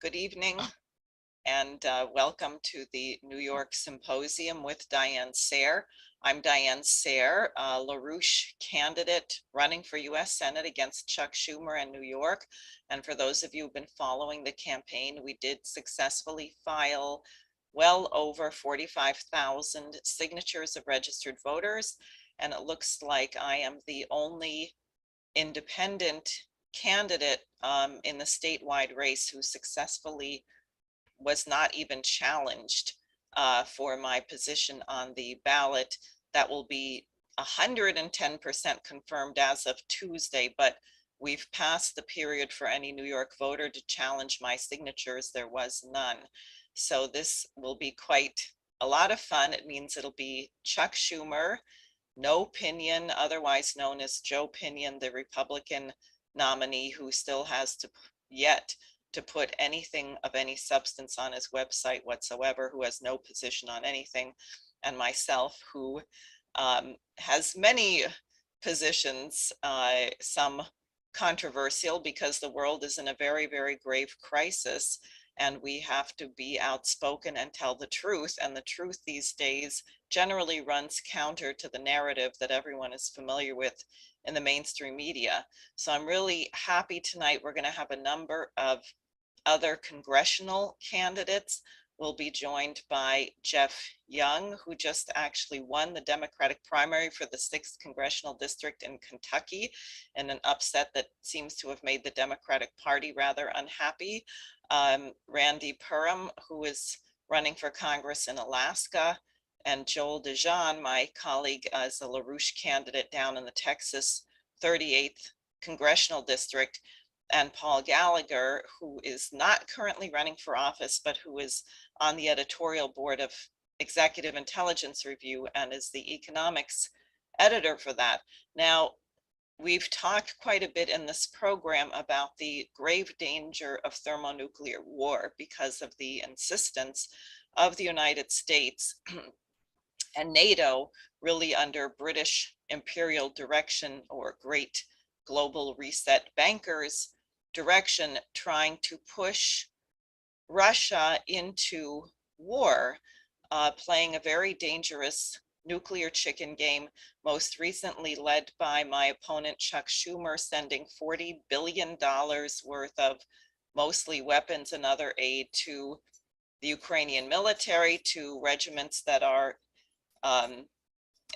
Good evening, and welcome to the New York Symposium with Diane Sayre. I'm Diane Sayre, LaRouche candidate running for U.S. Senate against Chuck Schumer in New York. And for those of you who've been following the campaign, we did successfully file well over 45,000 signatures of registered voters. And it looks like I am the only independent candidate in the statewide race who successfully was not even challenged for my position on the ballot. That will be 110% confirmed as of Tuesday, but we've passed the period for any New York voter to challenge my signatures. There was none. So this will be quite a lot of fun. It means it'll be Chuck Schumer, no Pinion, otherwise known as Joe Pinion, the Republican nominee who still has yet to put anything of any substance on his website whatsoever, who has no position on anything, and myself, who has many positions, some controversial because the world is in a very, very grave crisis, and we have to be outspoken and tell the truth. And the truth these days generally runs counter to the narrative that everyone is familiar with in the mainstream media. So I'm really happy tonight. We're going to have a number of other congressional candidates. We'll be joined by Jeff Young, who just actually won the Democratic primary for the 6th congressional district in Kentucky in an upset that seems to have made the Democratic Party rather unhappy. Randy Perham, who is running for Congress in Alaska, and Joel DeJean, my colleague as a LaRouche candidate down in the Texas 38th congressional district, and Paul Gallagher, who is not currently running for office, but who is on the editorial board of Executive Intelligence Review and is the economics editor for that. Now, we've talked quite a bit in this program about the grave danger of thermonuclear war because of the insistence of the United States and NATO, really under British imperial direction or great global reset bankers' direction, trying to push Russia into war, playing a very dangerous nuclear chicken game, most recently led by my opponent Chuck Schumer, sending $40 billion worth of mostly weapons and other aid to the Ukrainian military, to regiments that are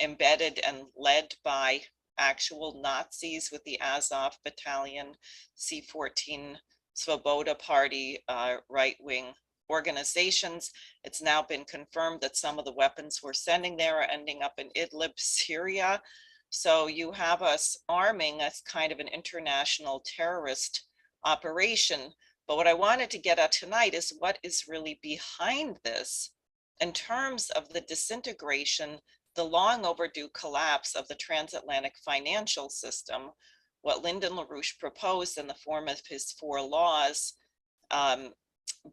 embedded and led by actual Nazis with the Azov Battalion, C-14 Svoboda Party, right-wing organizations. It's now been confirmed that some of the weapons we're sending there are ending up in Idlib, Syria. So you have us arming as kind of an international terrorist operation. But what I wanted to get at tonight is what is really behind this in terms of the disintegration, the long overdue collapse of the transatlantic financial system, what Lyndon LaRouche proposed in the form of his 4 laws,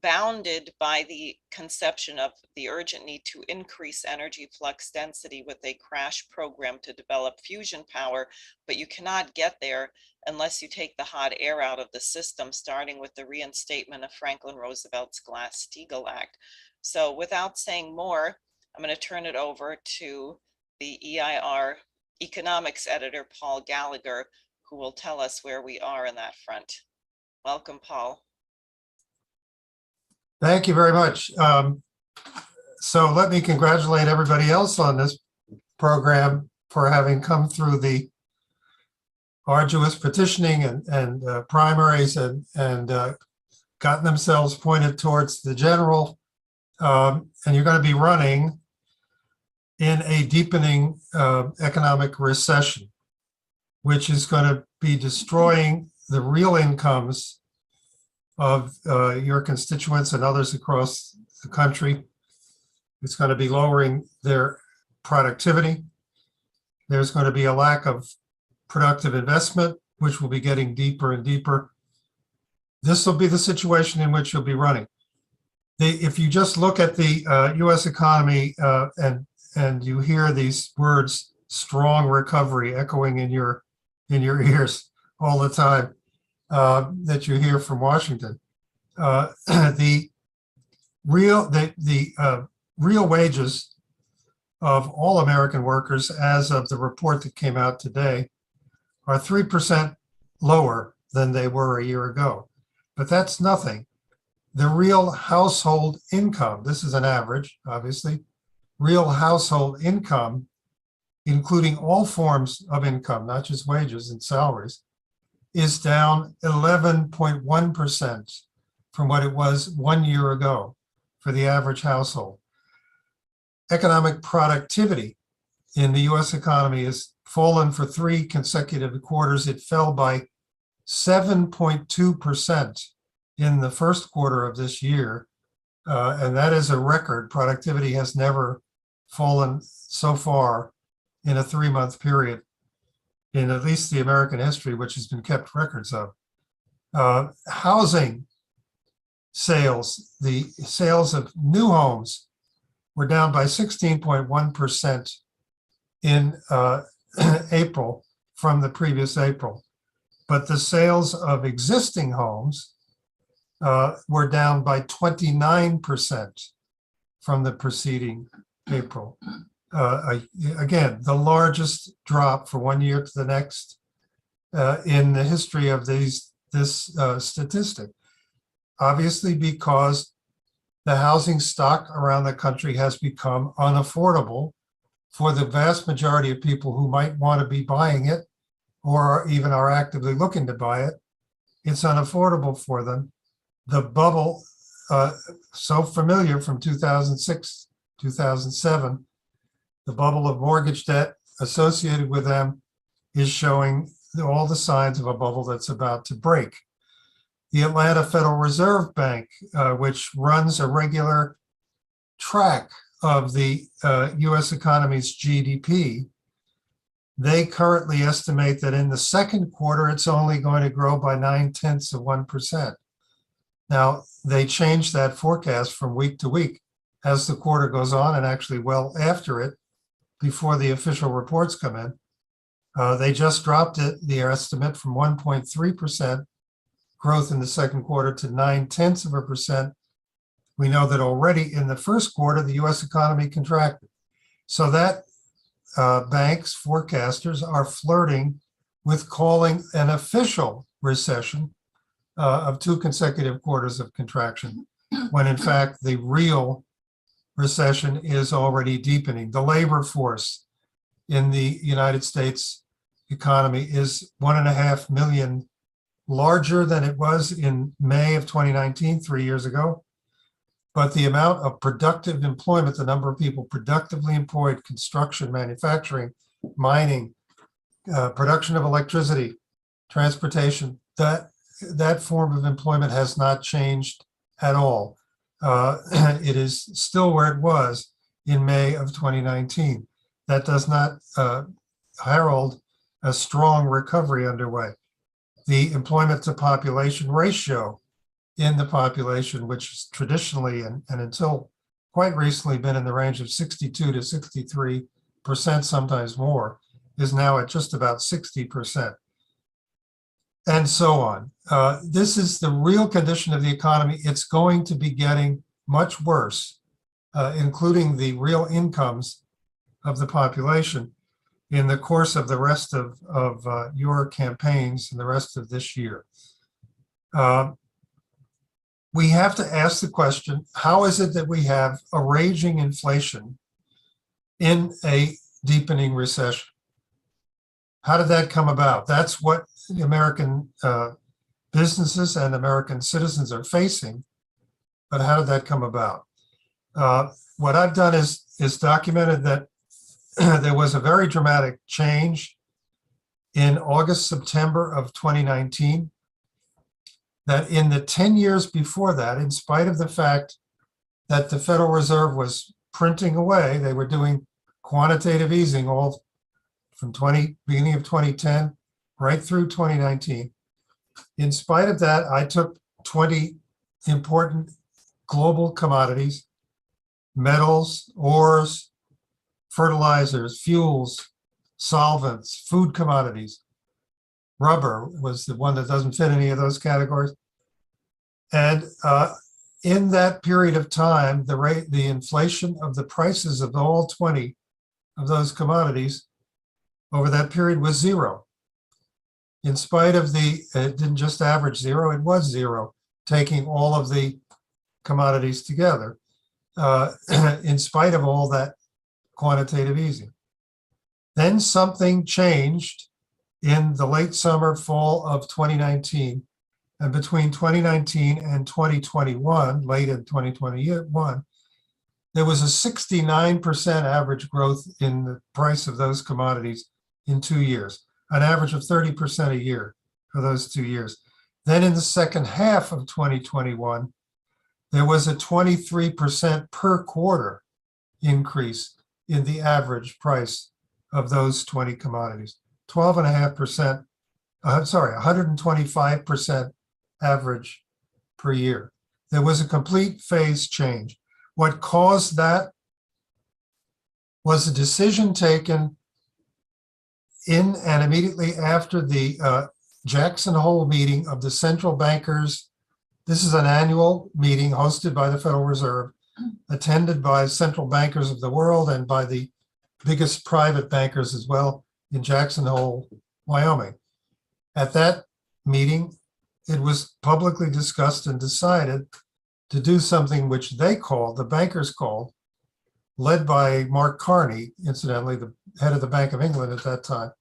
bounded by the conception of the urgent need to increase energy flux density with a crash program to develop fusion power, but you cannot get there unless you take the hot air out of the system, starting with the reinstatement of Franklin Roosevelt's Glass-Steagall Act. So without saying more, I'm going to turn it over to the EIR economics editor, Paul Gallagher, who will tell us where we are in that front. Welcome, Paul. Thank you very much. So let me congratulate everybody else on this program for having come through the arduous petitioning and primaries and gotten themselves pointed towards the general. And you're going to be running in a deepening economic recession, which is going to be destroying the real incomes of your constituents and others across the country. It's going to be lowering their productivity. There's going to be a lack of productive investment, which will be getting deeper and deeper. This will be the situation in which you'll be running. If you just look at the U.S. economy and you hear these words, strong recovery, echoing in your ears all the time, that you hear from Washington, The real wages of all American workers, as of the report that came out today, are 3% lower than they were a year ago. But that's nothing. The real household income, this is an average, obviously, real household income, including all forms of income, not just wages and salaries, is down 11.1% from what it was 1 year ago for the average household. Economic productivity in the US economy has fallen for 3 consecutive quarters. It fell by 7.2% in the first quarter of this year. And that is a record. Productivity has never fallen so far in a 3-month period in at least the American history, which has been kept records of. Housing sales, the sales of new homes were down by 16.1% in April from the previous April. But the sales of existing homes were down by 29% from the preceding April. Again, the largest drop for 1 year to the next in the history of this statistic. Obviously, because the housing stock around the country has become unaffordable for the vast majority of people who might want to be buying it or even are actively looking to buy it. It's unaffordable for them. The bubble, so familiar from 2006, 2007, the bubble of mortgage debt associated with them is showing all the signs of a bubble that's about to break. The Atlanta Federal Reserve Bank, which runs a regular track of the US economy's GDP, they currently estimate that in the second quarter, it's only going to grow by 0.9%. Now, they change that forecast from week to week as the quarter goes on, and actually well after it, before the official reports come in. They just dropped their estimate from 1.3% growth in the second quarter to 0.9%. We know that already in the first quarter, the US economy contracted. So that banks, forecasters are flirting with calling an official recession of 2 consecutive quarters of contraction, when in fact the real recession is already deepening. The labor force in the United States economy is 1.5 million larger than it was in May of 2019, 3 years ago. But the amount of productive employment, the number of people productively employed, construction, manufacturing, mining, production of electricity, transportation, that form of employment has not changed at all. It is still where it was in May of 2019. That does not herald a strong recovery underway. The employment to population ratio in the population, which is traditionally and until quite recently been in the range of 62 to 63%, sometimes more, is now at just about 60%. And so on. This is the real condition of the economy. It's going to be getting much worse, including the real incomes of the population in the course of the rest of your campaigns and the rest of this year. We have to ask the question, how is it that we have a raging inflation in a deepening recession? How did that come about? That's what the American businesses and American citizens are facing, but how did that come about? What I've done is documented that there was a very dramatic change in August, September of 2019, that in the 10 years before that, in spite of the fact that the Federal Reserve was printing away, they were doing quantitative easing all from beginning of 2010 right through 2019. In spite of that, I took 20 important global commodities, metals, ores, fertilizers, fuels, solvents, food commodities. Rubber was the one that doesn't fit any of those categories. And in that period of time, the inflation of the prices of all 20 of those commodities over that period was zero. In spite of it didn't just average zero, it was zero, taking all of the commodities together, in spite of all that quantitative easing. Then something changed in the late summer, fall of 2019. And between 2019 and 2021, late in 2021, there was a 69% average growth in the price of those commodities in 2 years, an average of 30% a year for those 2 years. Then in the second half of 2021, there was a 23% per quarter increase in the average price of those 20 commodities, 12.5%, 125% average per year. There was a complete phase change. What caused that was a decision taken in and immediately after the Jackson Hole meeting of the central bankers. This is an annual meeting hosted by the Federal Reserve, attended by central bankers of the world and by the biggest private bankers as well in Jackson Hole, Wyoming. At that meeting, it was publicly discussed and decided to do something which the bankers called, led by Mark Carney, incidentally, the head of the Bank of England at that time.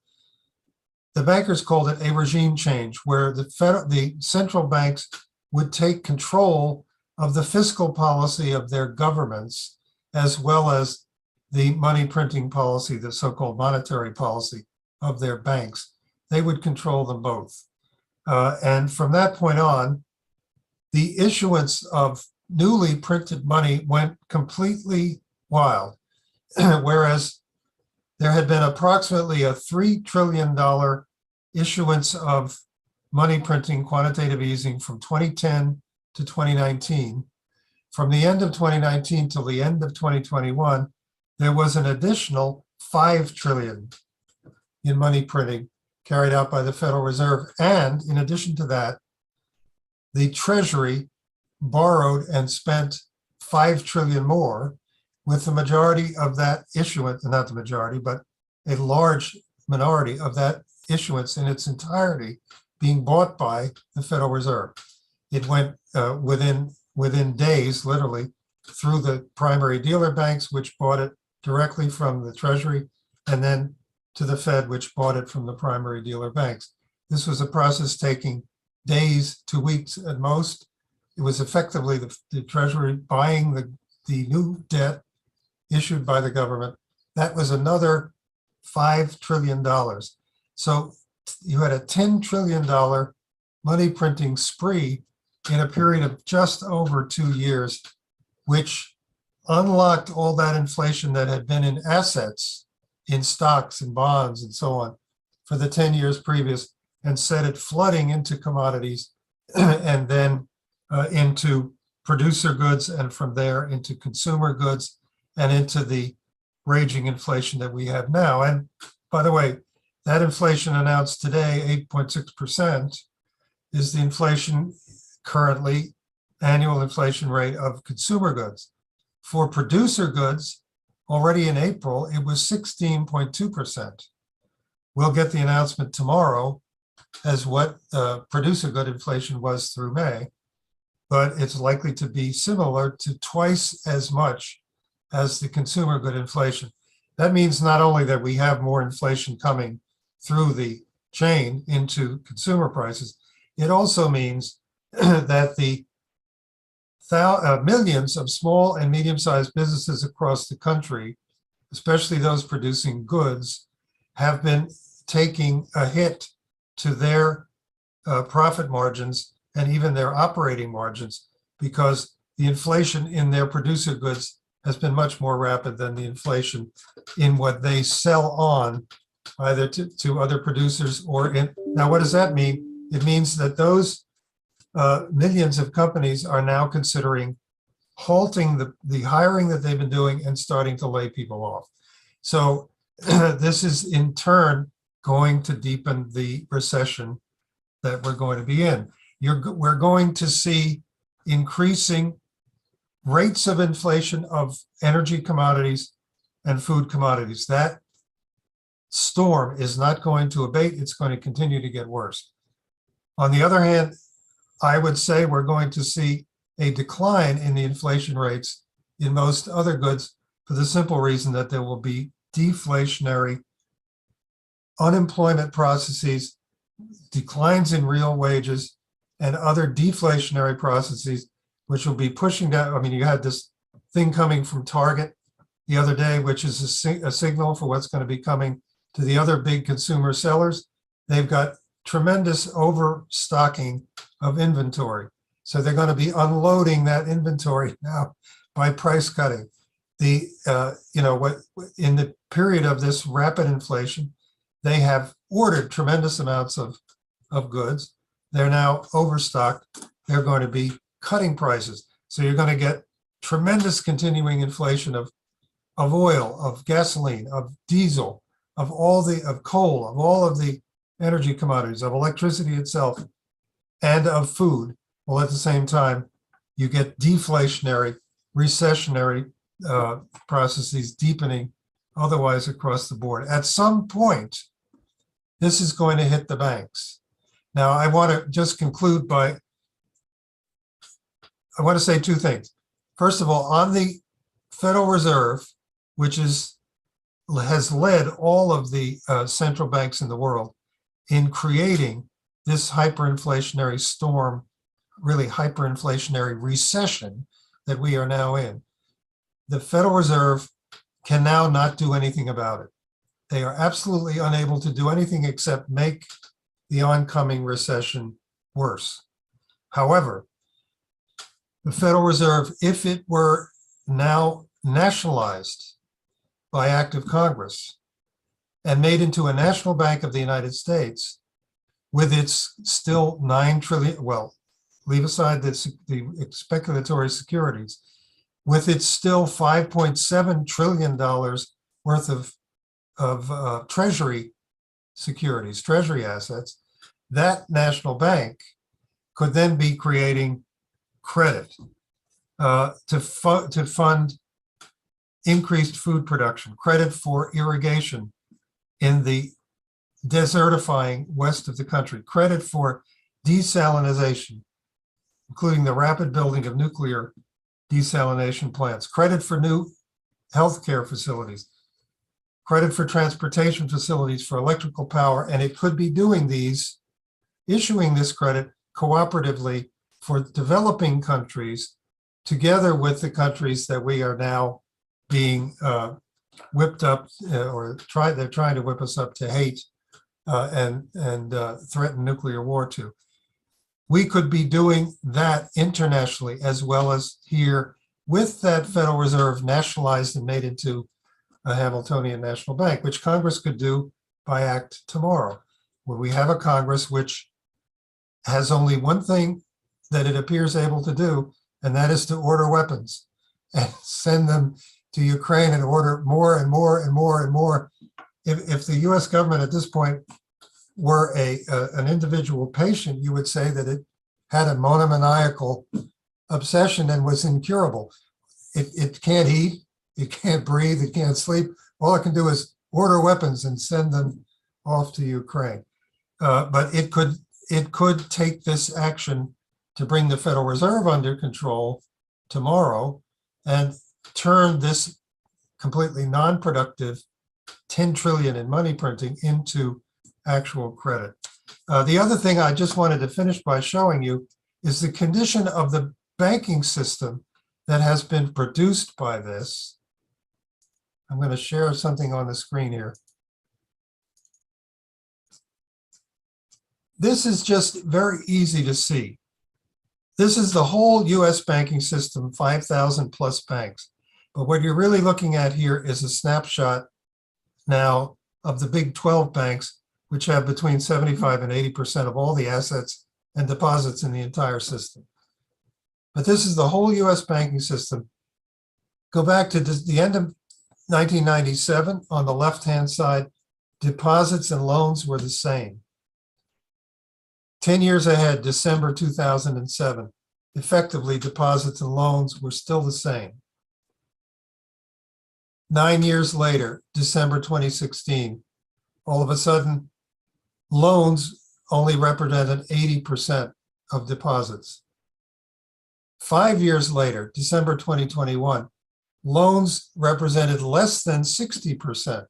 The bankers called it a regime change, where the central banks would take control of the fiscal policy of their governments, as well as the money printing policy, the so-called monetary policy of their banks. They would control them both. And from that point on, the issuance of newly printed money went completely wild, whereas there had been approximately a $3 trillion issuance of money printing quantitative easing from 2010 to 2019. From the end of 2019 till the end of 2021, there was an additional $5 trillion in money printing carried out by the Federal Reserve. And in addition to that, the Treasury borrowed and spent $5 trillion more, with the majority of that issuance, not the majority, but a large minority of that issuance in its entirety being bought by the Federal Reserve. It went within days, literally, through the primary dealer banks, which bought it directly from the Treasury, and then to the Fed, which bought it from the primary dealer banks. This was a process taking days to weeks at most. It was effectively the Treasury buying the new debt issued by the government. That was another $5 trillion. So you had a $10 trillion money printing spree in a period of just over 2 years, which unlocked all that inflation that had been in assets, in stocks and bonds and so on for the 10 years previous, and set it flooding into commodities and then into producer goods, and from there into consumer goods and into the raging inflation that we have now. And by the way, that inflation announced today, 8.6%, is the inflation currently, annual inflation rate of consumer goods. For producer goods, already in April, it was 16.2%. We'll get the announcement tomorrow as what producer good inflation was through May, but it's likely to be similar to twice as much as the consumer good inflation. That means not only that we have more inflation coming through the chain into consumer prices, it also means that the millions of small and medium-sized businesses across the country, especially those producing goods, have been taking a hit to their profit margins and even their operating margins, because the inflation in their producer goods has been much more rapid than the inflation in what they sell on, either to other producers or in. Now, what does that mean? It means that those millions of companies are now considering halting the hiring that they've been doing and starting to lay people off. So this is in turn going to deepen the recession that we're going to be in. We're going to see increasing rates of inflation of energy commodities and food commodities. That storm is not going to abate. It's going to continue to get worse. On the other hand, I would say we're going to see a decline in the inflation rates in most other goods for the simple reason that there will be deflationary unemployment processes, declines in real wages, and other deflationary processes, which will be pushing down. I mean, you had this thing coming from Target the other day, which is a signal for what's going to be coming to the other big consumer sellers. They've got tremendous overstocking of inventory. So they're going to be unloading that inventory now by price cutting. In the period of this rapid inflation, they have ordered tremendous amounts of goods. They're now overstocked. They're going to be cutting prices. So you're going to get tremendous continuing inflation of oil, of gasoline, of diesel, of coal, of all of the energy commodities, of electricity itself, and of food. Well, at the same time, you get deflationary, recessionary processes deepening otherwise across the board. At some point, this is going to hit the banks. Now, I want to just conclude I want to say two things. First of all, on the Federal Reserve, which has led all of the central banks in the world in creating this hyperinflationary storm, really hyperinflationary recession that we are now in. The Federal Reserve can now not do anything about it. They are absolutely unable to do anything except make the oncoming recession worse. However, the Federal Reserve, if it were now nationalized by act of Congress and made into a national bank of the United States, with its still 9 trillion, well, leave aside the speculatory securities, with its still $5.7 trillion worth of treasury securities, treasury assets, that national bank could then be creating credit to fund increased food production, credit for irrigation in the desertifying west of the country, credit for desalination, including the rapid building of nuclear desalination plants, credit for new healthcare facilities, credit for transportation facilities for electrical power, and it could be issuing this credit cooperatively for developing countries together with the countries that we are now being whipped up they're trying to whip us up to hate and threaten nuclear war to. We could be doing that internationally as well as here with that Federal Reserve nationalized and made into a Hamiltonian national bank, which Congress could do by act tomorrow, where we have a Congress which has only one thing that it appears able to do, and that is to order weapons and send them to Ukraine and order more and more and more and more. If the US government at this point were an individual patient, you would say that it had a monomaniacal obsession and was incurable. It can't eat, it can't breathe, it can't sleep. All it can do is order weapons and send them off to Ukraine. But it could take this action to bring the Federal Reserve under control tomorrow and turn this completely non-productive 10 trillion in money printing into actual credit. The other thing I just wanted to finish by showing you is the condition of the banking system that has been produced by this. I'm going to share something on the screen here. This is just very easy to see. This is the whole US banking system, 5,000 plus banks. But what you're really looking at here is a snapshot now of the big 12 banks, which have between 75 and 80% of all the assets and deposits in the entire system. But this is the whole US banking system. Go back to the end of 1997, on the left-hand side, deposits and loans were the same. 10 years ahead, December 2007, effectively deposits and loans were still the same. 9 years later, December 2016, all of a sudden, loans only represented 80% of deposits. 5 years later, December 2021, loans represented less than 60%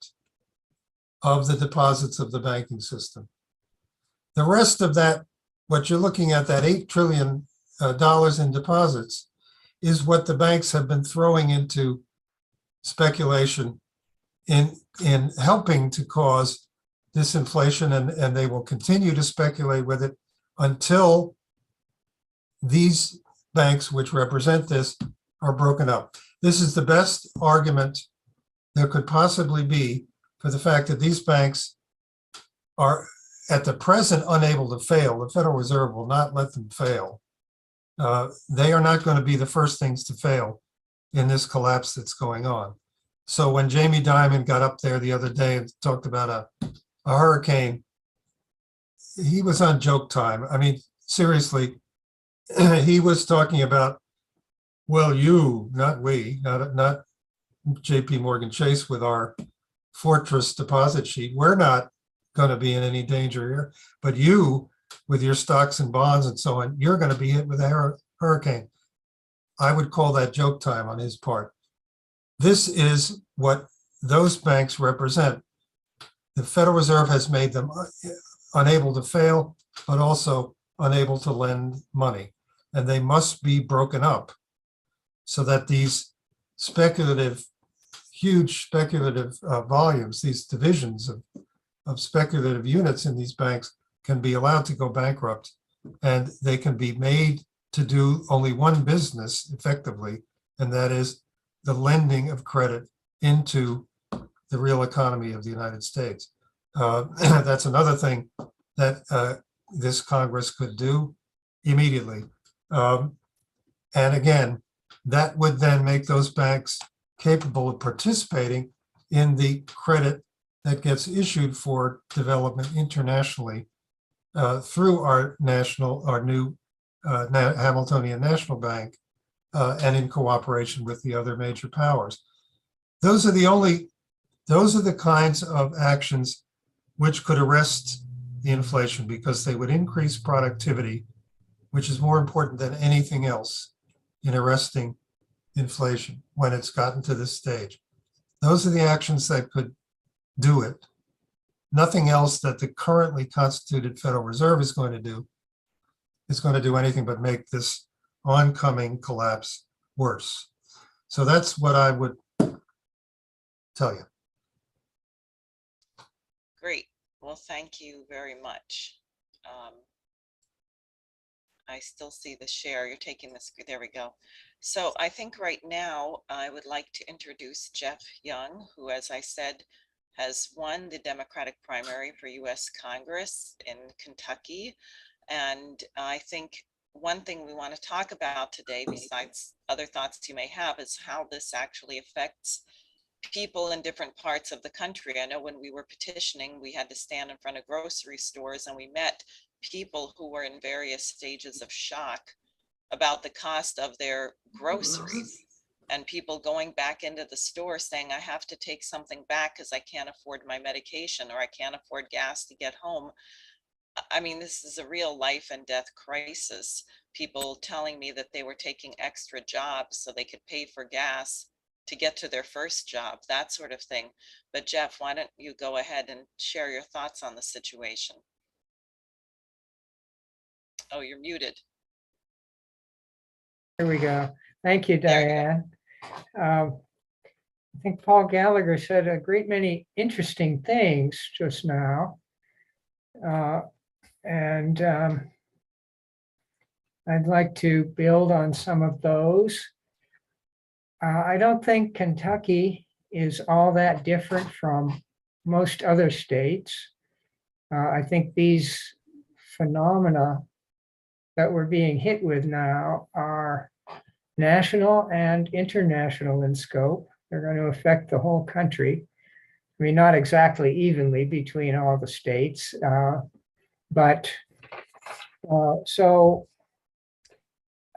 of the deposits of the banking system. The rest of that, what you're looking at, that $8 trillion in deposits, is what the banks have been throwing into speculation in helping to cause disinflation, and they will continue to speculate with it until these banks, which represent this, are broken up. This is the best argument there could possibly be for the fact that these banks are at the present unable to fail. The Federal Reserve will not let them fail. They are not going to be the first things to fail in this collapse that's going on. So when Jamie Dimon got up there the other day and talked about a hurricane, he was on joke time. I mean, seriously, he was talking about, well, you, not we, not JP Morgan Chase with our fortress deposit sheet. We're not going to be in any danger here, but you with your stocks and bonds and so on, you're going to be hit with a hurricane. I would call that joke time on his part. This is what those banks represent. The Federal Reserve has made them unable to fail, but also unable to lend money. And they must be broken up so that these speculative, huge speculative volumes, these divisions of speculative units in these banks can be allowed to go bankrupt, and they can be made to do only one business effectively, and that is the lending of credit into the real economy of the United States. That's another thing that this Congress could do immediately. And again, that would then make those banks capable of participating in the credit that gets issued for development internationally through our new Hamiltonian National Bank and in cooperation with the other major powers. Those are the kinds of actions which could arrest the inflation, because they would increase productivity, which is more important than anything else in arresting inflation when it's gotten to this stage. Those are the actions that could do it. Nothing else that the currently constituted Federal Reserve is going to do anything but make this oncoming collapse worse. So that's what I would tell you. Great. Well, thank you very much. I still see the share. You're taking this. There we go. So I think right now I would like to introduce Jeff Young, who, as I said, has won the Democratic primary for U.S. Congress in Kentucky. And I think one thing we want to talk about today, besides other thoughts you may have, is how this actually affects people in different parts of the country. I know when we were petitioning, we had to stand in front of grocery stores, and we met people who were in various stages of shock about the cost of their groceries, and people going back into the store saying, I have to take something back because I can't afford my medication, or I can't afford gas to get home. I mean, this is a real life and death crisis. People telling me that they were taking extra jobs so they could pay for gas to get to their first job, that sort of thing. But Jeff, why don't you go ahead and share your thoughts on the situation? Oh, you're muted. There we go. Thank you, There you Diane. I think Paul Gallagher said a great many interesting things just now. And I'd like to build on some of those. I don't think Kentucky is all that different from most other states. I think these phenomena that we're being hit with now are national and international in scope. They're going to affect the whole country. I mean, not exactly evenly between all the states, but so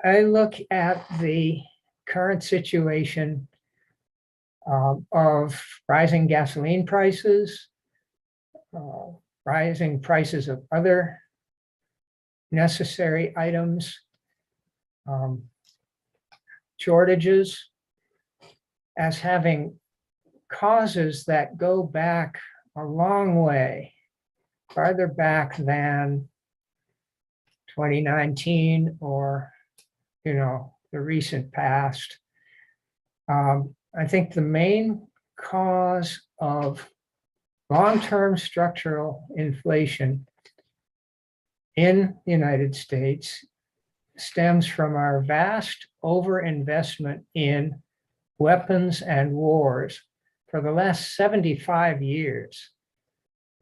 I look at the current situation of rising gasoline prices, uh, rising prices of other necessary items, um, shortages, as having causes that go back a long way, farther back than 2019 or, the recent past. I think the main cause of long-term structural inflation in the United States stems from our vast overinvestment in weapons and wars for the last 75 years,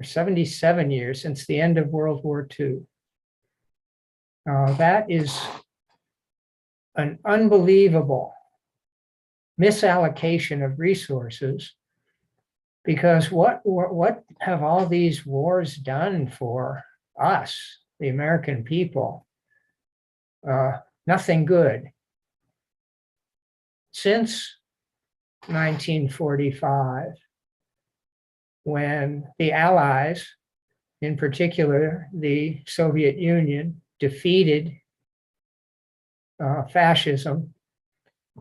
or 77 years since the end of World War II. That is an unbelievable misallocation of resources, because what have all these wars done for us, the American people? Nothing good. Since 1945, when the Allies, in particular the Soviet Union, defeated fascism,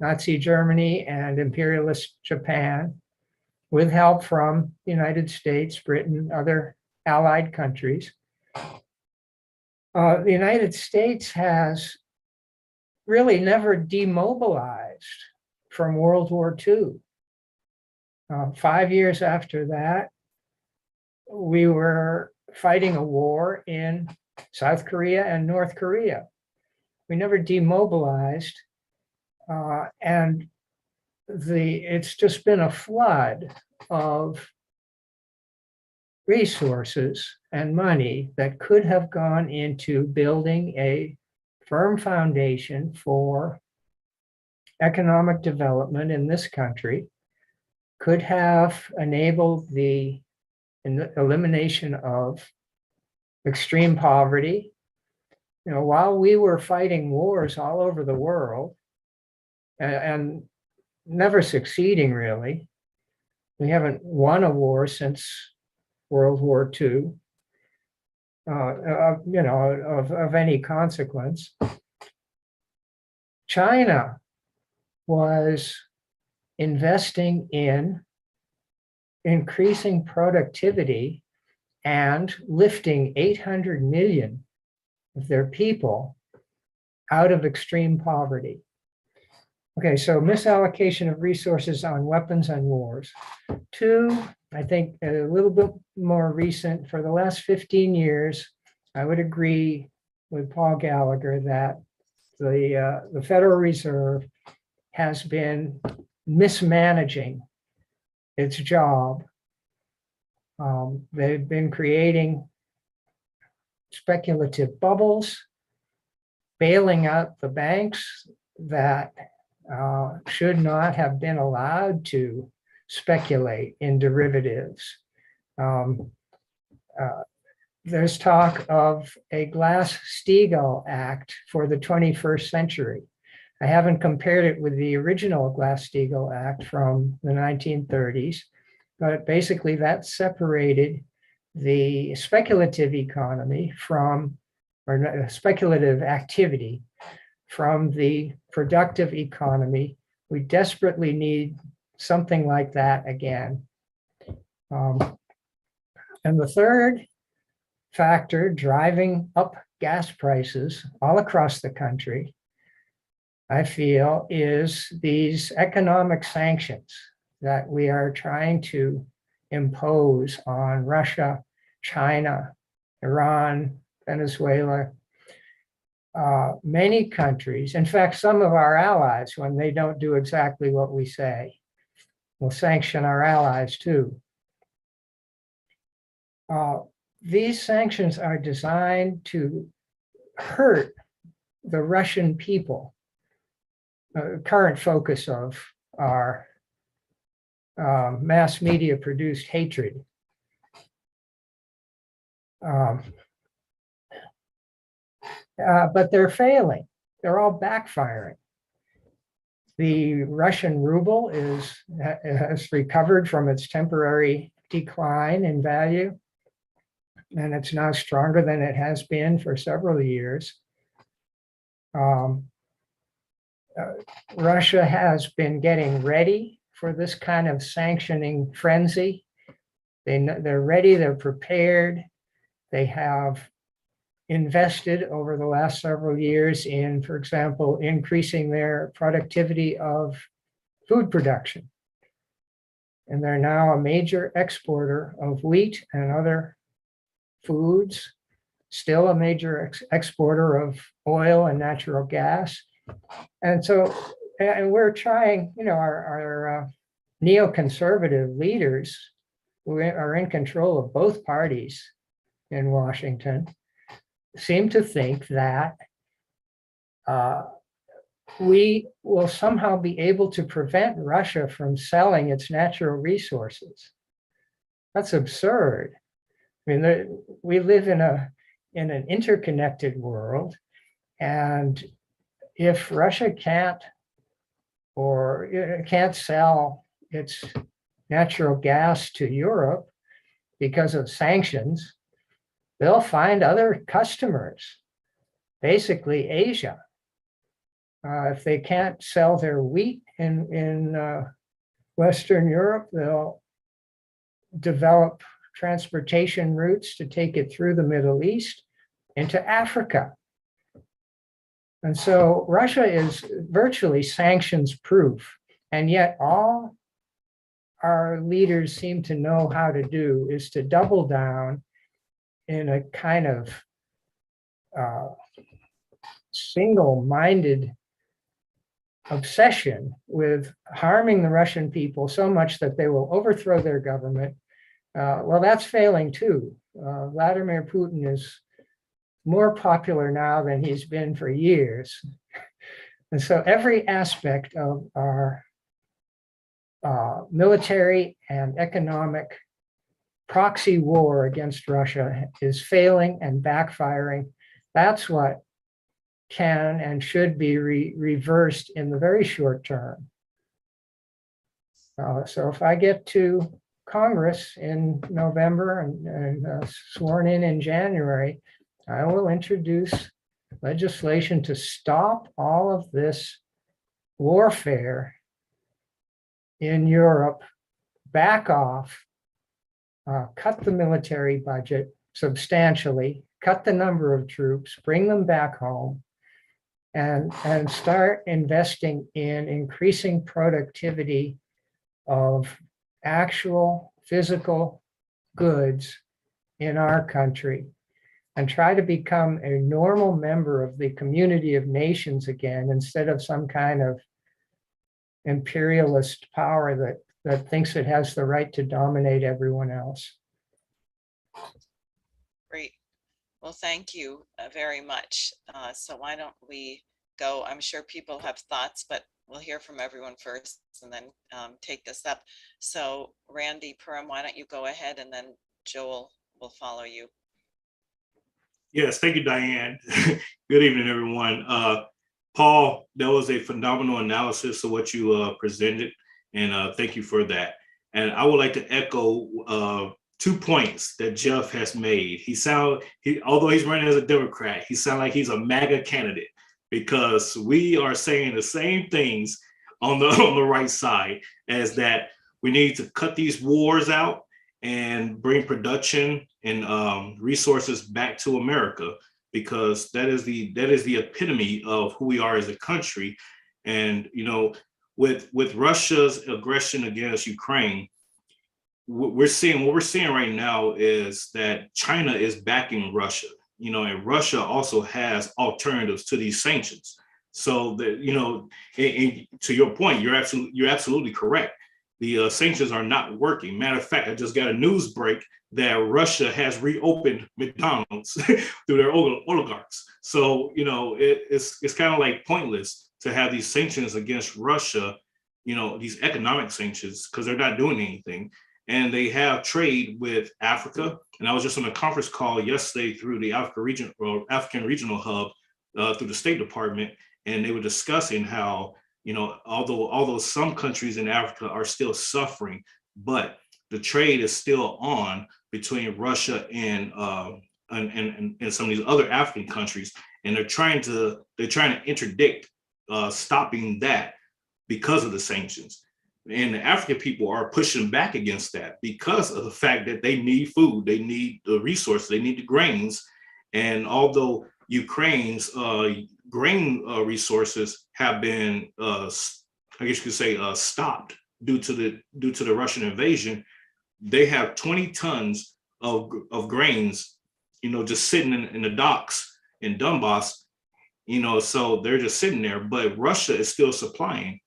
Nazi Germany and imperialist Japan, with help from the United States, Britain, other allied countries. The United States has really never demobilized from World War II. 5 years after that, we were fighting a war in South Korea and North Korea. We never demobilized, and it's just been a flood of resources and money that could have gone into building a firm foundation for economic development in this country, could have enabled the elimination of extreme poverty. While we were fighting wars all over the world and never succeeding, really, we haven't won a war since World War II, of any consequence. China was investing in increasing productivity and lifting 800 million of their people out of extreme poverty. Okay, so misallocation of resources on weapons and wars. Two, I think a little bit more recent, for the last 15 years, I would agree with Paul Gallagher that the Federal Reserve has been mismanaging its job. They've been creating speculative bubbles, bailing out the banks that should not have been allowed to speculate in derivatives. There's talk of a Glass-Steagall Act for the 21st century. I haven't compared it with the original Glass-Steagall Act from the 1930s, but basically that separated the speculative economy or speculative activity from the productive economy. We desperately need something like that again. And the third factor driving up gas prices all across the country, I feel, is these economic sanctions that we are trying to impose on Russia, China, Iran, Venezuela. Many countries, in fact, some of our allies, when they don't do exactly what we say, will sanction our allies too. These sanctions are designed to hurt the Russian people. Current focus of our mass media produced hatred. But they're failing. they're all backfiring. The Russian ruble has recovered from its temporary decline in value, and it's now stronger than it has been for several years. Russia has been getting ready for this kind of sanctioning frenzy. They're ready, they're prepared. They have invested over the last several years in, for example, increasing their productivity of food production. And they're now a major exporter of wheat and other foods, still a major exporter of oil and natural gas. And so, and we're trying, our neoconservative leaders who are in control of both parties in Washington seem to think that we will somehow be able to prevent Russia from selling its natural resources. That's absurd. I mean, we live in an interconnected world, and if Russia can't sell its natural gas to Europe because of sanctions, they'll find other customers, basically Asia. If they can't sell their wheat in Western Europe, they'll develop transportation routes to take it through the Middle East into Africa. And so Russia is virtually sanctions proof, and yet all our leaders seem to know how to do is to double down in a kind of single-minded obsession with harming the Russian people so much that they will overthrow their government. Well, that's failing too. Vladimir Putin is more popular now than he's been for years. And so every aspect of our military and economic proxy war against Russia is failing and backfiring. That's what can and should be reversed in the very short term. So if I get to Congress in November and sworn in January, I will introduce legislation to stop all of this warfare in Europe, back off, cut the military budget substantially, cut the number of troops, bring them back home, and start investing in increasing productivity of actual physical goods in our country, and try to become a normal member of the community of nations again, instead of some kind of imperialist power that thinks it has the right to dominate everyone else. Great. Well, thank you very much. So why don't we go? I'm sure people have thoughts, but we'll hear from everyone first and then take this up. So Randy Purim, why don't you go ahead, and then Joel will follow you. Yes, thank you, Diane. Good evening, everyone. Paul, that was a phenomenal analysis of what you presented, and thank you for that. And I would like to echo 2 points that Jeff has made. Although he's running as a Democrat, he sounds like he's a MAGA candidate, because we are saying the same things on the right side, as that we need to cut these wars out and bring production and resources back to America, because that is the epitome of who we are as a country. And with Russia's aggression against Ukraine, what we're seeing right now is that China is backing Russia, and Russia also has alternatives to these sanctions. So that, and to your point, you're absolutely correct. The sanctions are not working. Matter of fact, I just got a news break that Russia has reopened McDonald's through their oligarchs. So, it's kind of like pointless to have these sanctions against Russia, these economic sanctions, because they're not doing anything. And they have trade with Africa. And I was just on a conference call yesterday through the African Regional Hub through the State Department. and they were discussing how, although some countries in Africa are still suffering, but the trade is still on between Russia and some of these other African countries, and they're trying to interdict stopping that because of the sanctions. And the African people are pushing back against that because of the fact that they need food, they need the resources, they need the grains. And although Ukraine's grain resources have been, I guess you could say, stopped due to the Russian invasion, they have 20 tons of grains, just sitting in the docks in Donbass, so they're just sitting there. But Russia is still supplying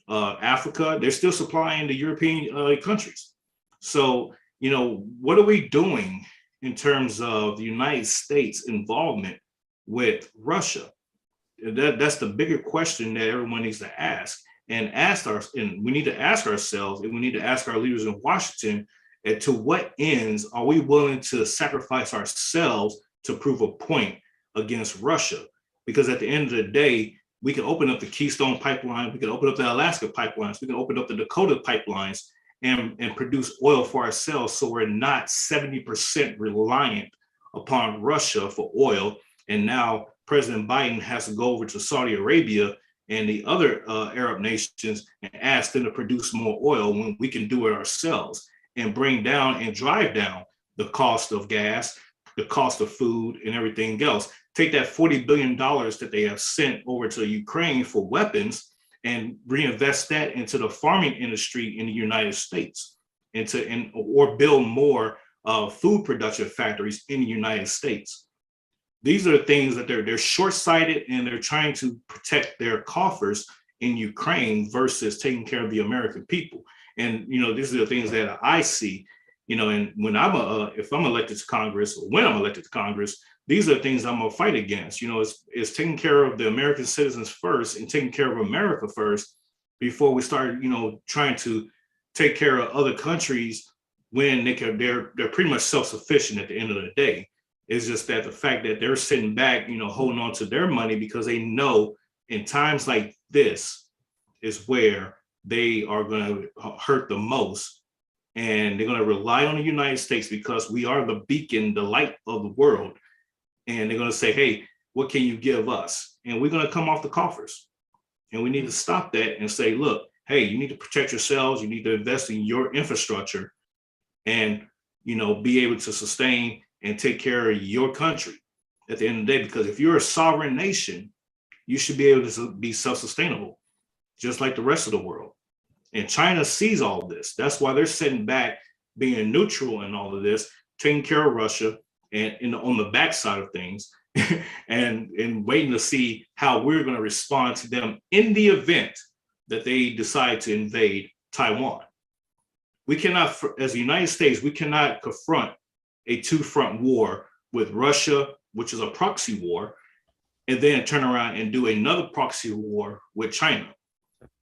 Africa. They're still supplying the European countries. So, what are we doing in terms of the United States involvement with Russia? That's the bigger question that everyone needs to ask, and we need to ask ourselves, and we need to ask our leaders in Washington, to what ends are we willing to sacrifice ourselves to prove a point against Russia? Because at the end of the day, we can open up the Keystone pipeline, we can open up the Alaska pipelines, we can open up the Dakota pipelines and produce oil for ourselves, so we're not 70% reliant upon Russia for oil. And now President Biden has to go over to Saudi Arabia and the other Arab nations and ask them to produce more oil when we can do it ourselves, and bring down and drive down the cost of gas, the cost of food, and everything else. Take that $40 billion that they have sent over to Ukraine for weapons and reinvest that into the farming industry in the United States, or build more food production factories in the United States. These are things that they're short-sighted, and they're trying to protect their coffers in Ukraine versus taking care of the American people. And these are the things that I see. And when if I'm elected to Congress, or when I'm elected to Congress, these are the things I'm gonna fight against. It's taking care of the American citizens first, and taking care of America first, before we start, trying to take care of other countries when they're pretty much self-sufficient at the end of the day. It's just that the fact that they're sitting back, holding on to their money, because they know in times like this is where they are going to hurt the most. And they're going to rely on the United States because we are the beacon, the light of the world. And they're going to say, hey, what can you give us? And we're going to come off the coffers. And we need to stop that and say, look, hey, you need to protect yourselves. You need to invest in your infrastructure and, be able to sustain and take care of your country at the end of the day. Because if you're a sovereign nation, you should be able to be self-sustainable, just like the rest of the world. And China sees all of this. That's why they're sitting back, being neutral in all of this, taking care of Russia and on the backside of things, and waiting to see how we're going to respond to them in the event that they decide to invade Taiwan. We cannot, as the United States, we cannot confront a two-front war with Russia, which is a proxy war, and then turn around and do another proxy war with China.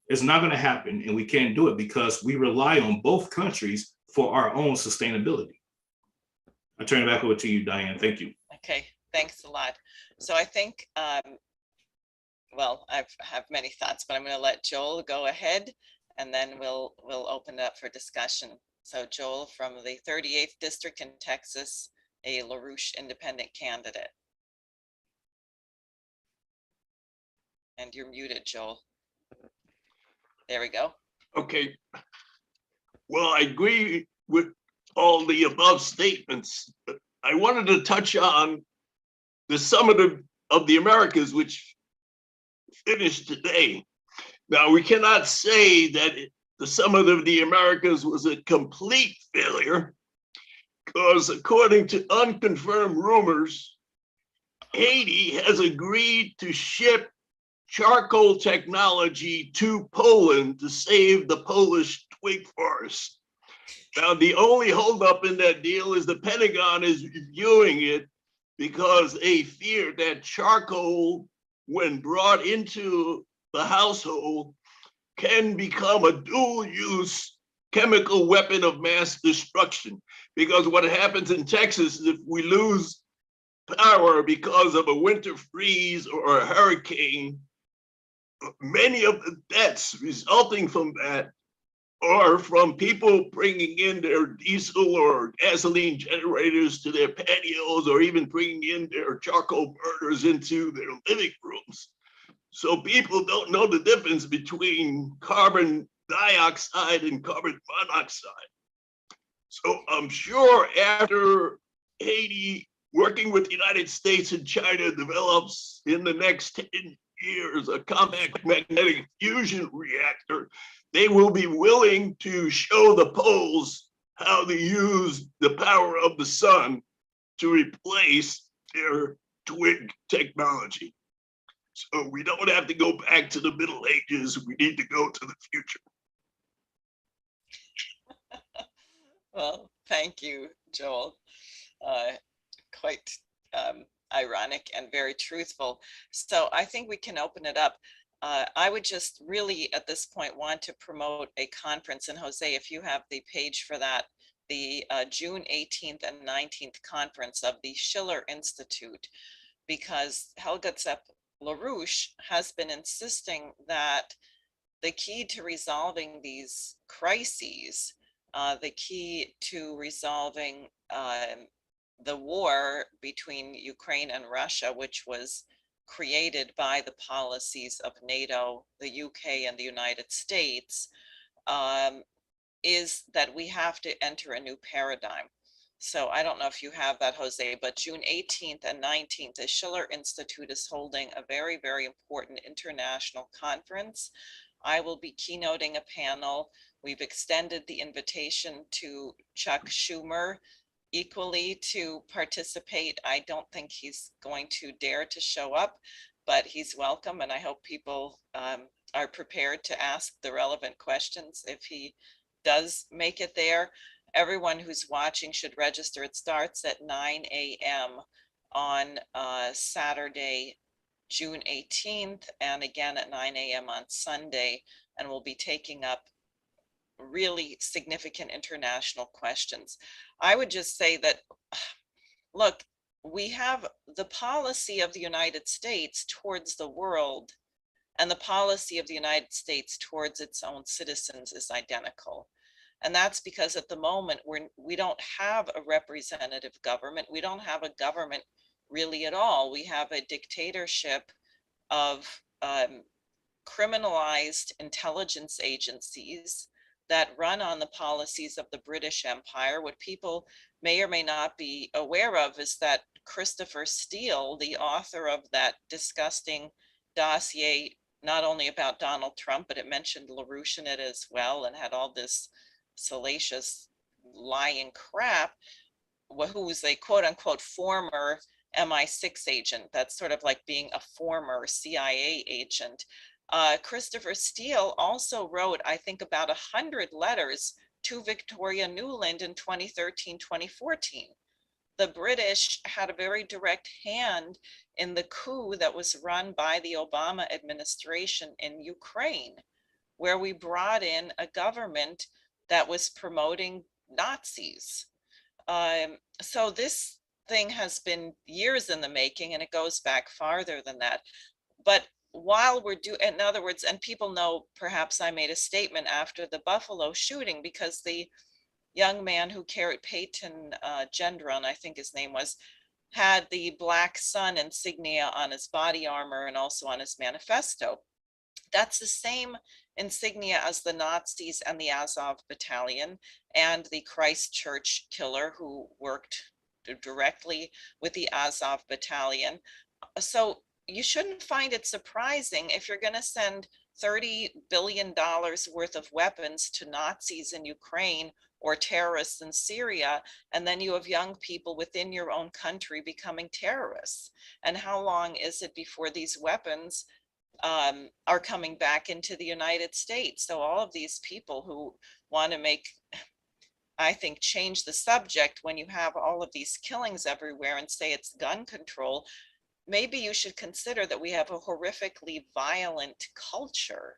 It's not going to happen, and we can't do it because we rely on both countries for our own sustainability. I turn it back over to you, Diane. Thank you. Okay, thanks a lot. So I think, well, I have many thoughts, but I'm going to let Joel go ahead, and then we'll open it up for discussion. So Joel, from the 38th District in Texas, a LaRouche independent candidate. And you're muted, Joel. There we go. Okay. Well, I agree with all the above statements. I wanted to touch on the Summit of the Americas, which finished today. Now, we cannot say that the Summit of the Americas was a complete failure, because according to unconfirmed rumors, Haiti has agreed to ship charcoal technology to Poland to save the Polish twig forest. Now, the only holdup in that deal is the Pentagon is reviewing it because they fear that charcoal, when brought into the household, can become a dual-use chemical weapon of mass destruction. Because what happens in Texas is if we lose power because of a winter freeze or a hurricane, many of the deaths resulting from that are from people bringing in their diesel or gasoline generators to their patios, or even bringing in their charcoal burners into their living rooms. So people don't know the difference between carbon dioxide and carbon monoxide. So I'm sure after Haiti, working with the United States and China, develops in the next 10 years a compact magnetic fusion reactor, they will be willing to show the Poles how to use the power of the sun to replace their twig technology. So we don't have to go back to the Middle Ages. We need to go to the future. Well, thank you, Joel. Quite ironic and very truthful. So I think we can open it up. I would just really at this point want to promote a conference, and Jose, if you have the page for that, the June 18th and 19th conference of the Schiller Institute, because Helga Zepp-LaRouche has been insisting that the key to resolving these crises, the key to resolving the war between Ukraine and Russia, which was created by the policies of NATO, the UK, and the United States, is that we have to enter a new paradigm. So I don't know if you have that, Jose, but June 18th and 19th, the Schiller Institute is holding a very, very important international conference. I will be keynoting a panel. We've extended the invitation to Chuck Schumer equally to participate. I don't think he's going to dare to show up, but he's welcome, and I hope people are prepared to ask the relevant questions if he does make it there. Everyone who's watching should register. It starts at 9 a.m. on Saturday, June 18th, and again at 9 a.m. on Sunday, and we'll be taking up really significant international questions. I would just say that, look, we have the policy of the United States towards the world, and the policy of the United States towards its own citizens is identical. And that's because at the moment we don't have a representative government. We don't have a government really at all. We have a dictatorship of criminalized intelligence agencies that run on the policies of the British Empire. What people may or may not be aware of is that Christopher Steele, the author of that disgusting dossier, not only about Donald Trump, but it mentioned LaRouche in it as well, and had all this salacious lying crap, who was a quote unquote former MI6 agent. That's sort of like being a former CIA agent. Christopher Steele also wrote, I think, about 100 letters to Victoria Nuland in 2013, 2014. The British had a very direct hand in the coup that was run by the Obama administration in Ukraine, where we brought in a government that was promoting Nazis. So this thing has been years in the making, and it goes back farther than that. But while we're in other words, and people know, perhaps I made a statement after the Buffalo shooting, because the young man who carried Peyton Gendron, I think his name was, had the Black Sun insignia on his body armor and also on his manifesto. That's the same insignia as the Nazis and the Azov Battalion and the Christchurch killer who worked directly with the Azov Battalion. So you shouldn't find it surprising if you're going to send $30 billion worth of weapons to Nazis in Ukraine or terrorists in Syria, and then you have young people within your own country becoming terrorists. And how long is it before these weapons are coming back into the United States? So all of these people who want to make, I think, change the subject when you have all of these killings everywhere and say it's gun control, maybe you should consider that we have a horrifically violent culture,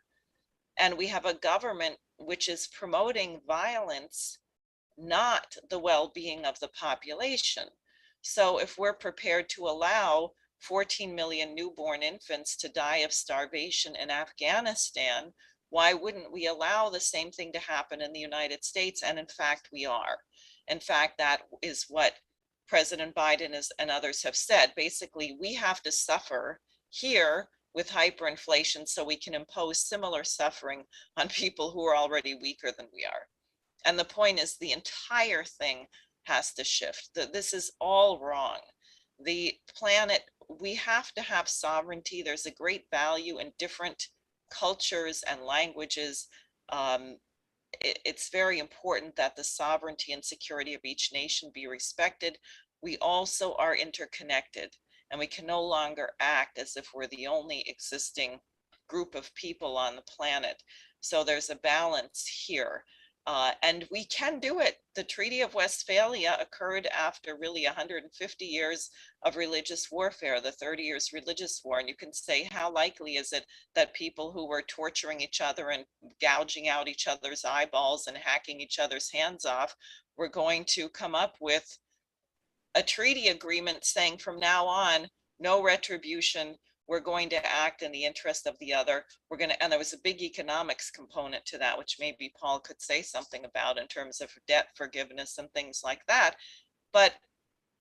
and we have a government which is promoting violence, not the well-being of the population. So if we're prepared to allow 14 million newborn infants to die of starvation in Afghanistan, why wouldn't we allow the same thing to happen in the United States? And in fact, we are. In fact, that is what President Biden and others have said. Basically, we have to suffer here with hyperinflation so we can impose similar suffering on people who are already weaker than we are. And the point is, the entire thing has to shift. This is all wrong. The planet, we have to have sovereignty. There's a great value in different cultures and languages. It's very important that the sovereignty and security of each nation be respected. We also are interconnected, and we can no longer act as if we're the only existing group of people on the planet. So there's a balance here. And we can do it. The Treaty of Westphalia occurred after really 150 years of religious warfare, the 30 Years Religious War. And you can say, how likely is it that people who were torturing each other and gouging out each other's eyeballs and hacking each other's hands off were going to come up with a treaty agreement saying from now on, no retribution, we're going to act in the interest of the other. We're going to, and there was a big economics component to that, which maybe Paul could say something about in terms of debt forgiveness and things like that. But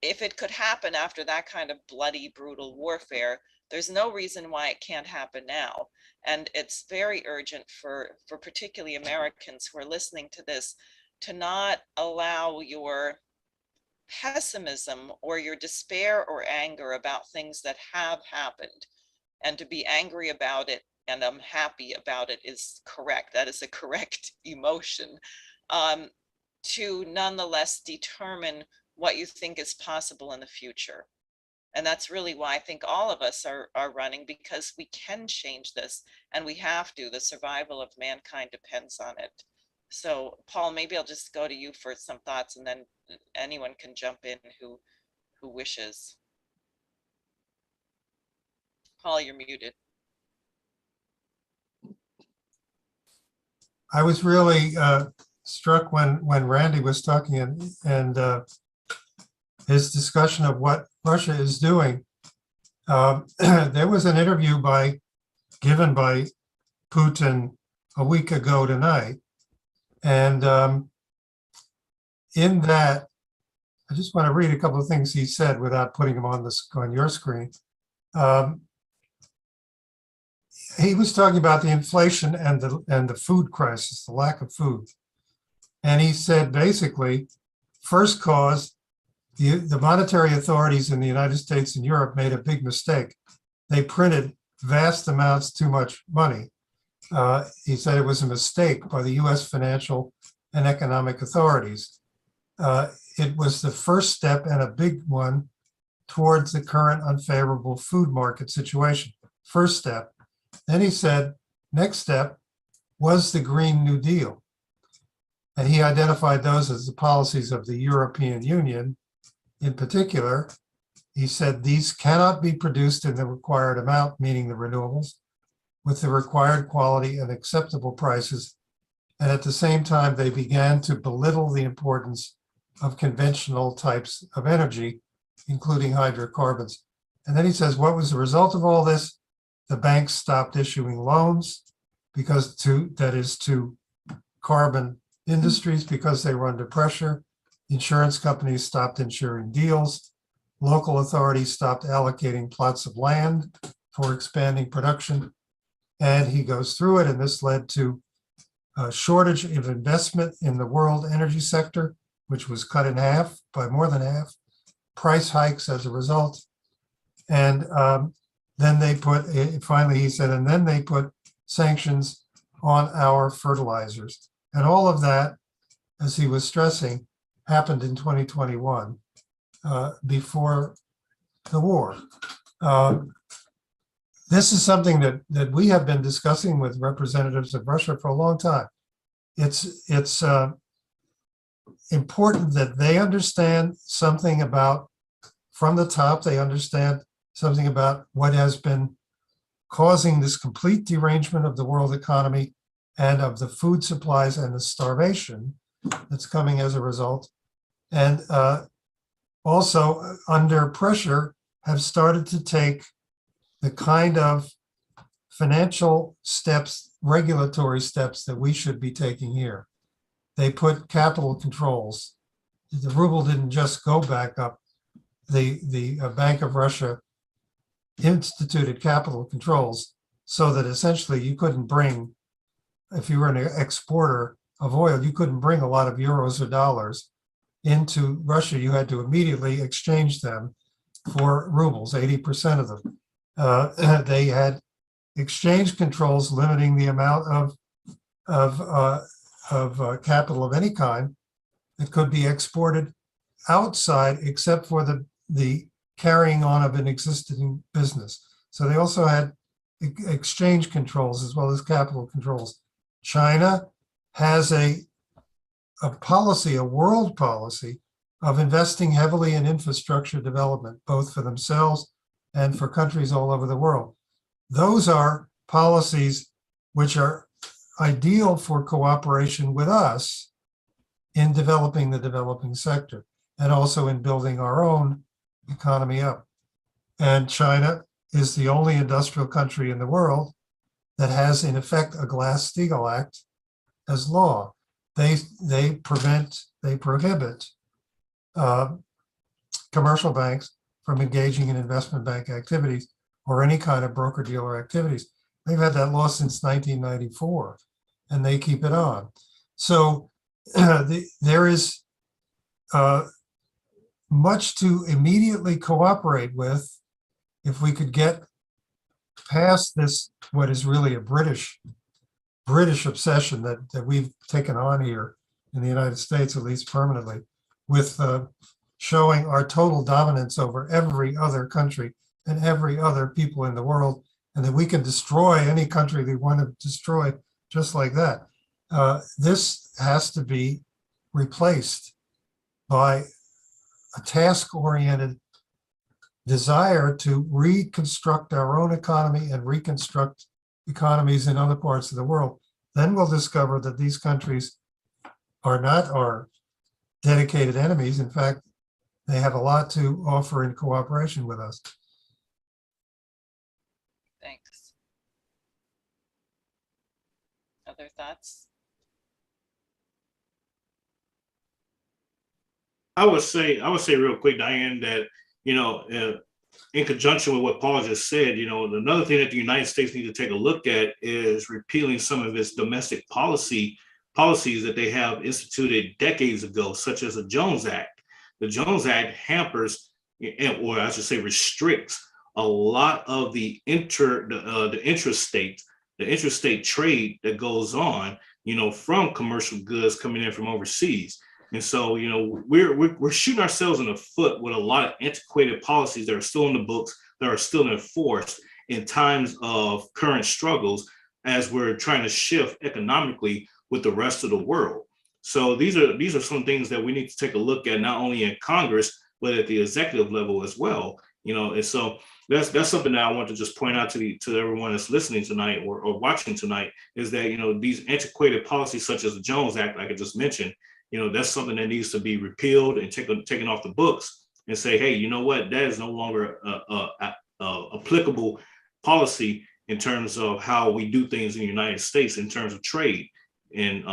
if it could happen after that kind of bloody, brutal warfare, there's no reason why it can't happen now. And it's very urgent for particularly Americans who are listening to this to not allow your pessimism or your despair or anger about things that have happened. And to be angry about it and unhappy about it is correct. That is a correct emotion. To nonetheless determine what you think is possible in the future. And that's really why I think all of us are running, because we can change this and we have to. The survival of mankind depends on it. So Paul, maybe I'll just go to you for some thoughts, and then anyone can jump in who wishes. Paul, you're muted. I was really struck when Randy was talking and his discussion of what Russia is doing. There was an interview given by Putin a week ago tonight. And in that, I just want to read a couple of things he said without putting them on your screen. He was talking about the inflation and the food crisis, the lack of food. And he said, basically, first cause, the monetary authorities in the United States and Europe made a big mistake. They printed vast amounts too much money. He said it was a mistake by the US financial and economic authorities. It was the first step, and a big one, towards the current unfavorable food market situation. First step. Then he said, next step was the Green New Deal. And he identified those as the policies of the European Union. In particular, he said these cannot be produced in the required amount, meaning the renewables, with the required quality and acceptable prices. And at the same time, they began to belittle the importance of conventional types of energy, including hydrocarbons. And then he says, what was the result of all this? The banks stopped issuing loans to carbon industries because they were under pressure. Insurance companies stopped insuring deals. Local authorities stopped allocating plots of land for expanding production. And he goes through it, and this led to a shortage of investment in the world energy sector, which was cut in half, by more than half, price hikes as a result. And then they put, finally he said, and then they put sanctions on our fertilizers. And all of that, as he was stressing, happened in 2021, before the war. This is something that we have been discussing with representatives of Russia for a long time. It's important that they understand something about, from the top, they understand something about what has been causing this complete derangement of the world economy and of the food supplies and the starvation that's coming as a result. And also under pressure have started to take the kind of financial steps, regulatory steps that we should be taking here. They put capital controls. The ruble didn't just go back up. The Bank of Russia instituted capital controls so that essentially you couldn't bring, if you were an exporter of oil, you couldn't bring a lot of euros or dollars into Russia. You had to immediately exchange them for rubles, 80% of them. They had exchange controls limiting the amount of capital of any kind that could be exported outside, except for the carrying on of an existing business. So they also had exchange controls as well as capital controls. China has a policy, a world policy of investing heavily in infrastructure development, both for themselves and for countries all over the world. Those are policies which are ideal for cooperation with us in developing the developing sector and also in building our own economy up. And China is the only industrial country in the world that has, in effect, a Glass-Steagall Act as law. They prohibit commercial banks from engaging in investment bank activities or any kind of broker-dealer activities. They've had that law since 1994, and they keep it on. So there is much to immediately cooperate with if we could get past this, what is really a British obsession that we've taken on here in the United States, at least permanently, with showing our total dominance over every other country and every other people in the world, and that we can destroy any country we want to destroy just like that. This has to be replaced by a task-oriented desire to reconstruct our own economy and reconstruct economies in other parts of the world. Then we'll discover that these countries are not our dedicated enemies. In fact, they have a lot to offer in cooperation with us. Thanks. Other thoughts? I would say real quick, Diane, that, in conjunction with what Paul just said, another thing that the United States need to take a look at is repealing some of its domestic policies that they have instituted decades ago, such as the Jones Act. The Jones Act hampers, or I should say restricts, a lot of the intrastate trade that goes on, from commercial goods coming in from overseas. And so, we're shooting ourselves in the foot with a lot of antiquated policies that are still in the books, that are still enforced in times of current struggles as we're trying to shift economically with the rest of the world. So these are some things that we need to take a look at, not only in Congress, but at the executive level as well. And so that's something that I want to just point out to everyone that's listening tonight or watching tonight, is that, these antiquated policies such as the Jones Act, like I just mentioned, that's something that needs to be repealed and taken off the books and say, hey, you know what, that is no longer applicable policy in terms of how we do things in the United States in terms of trade. And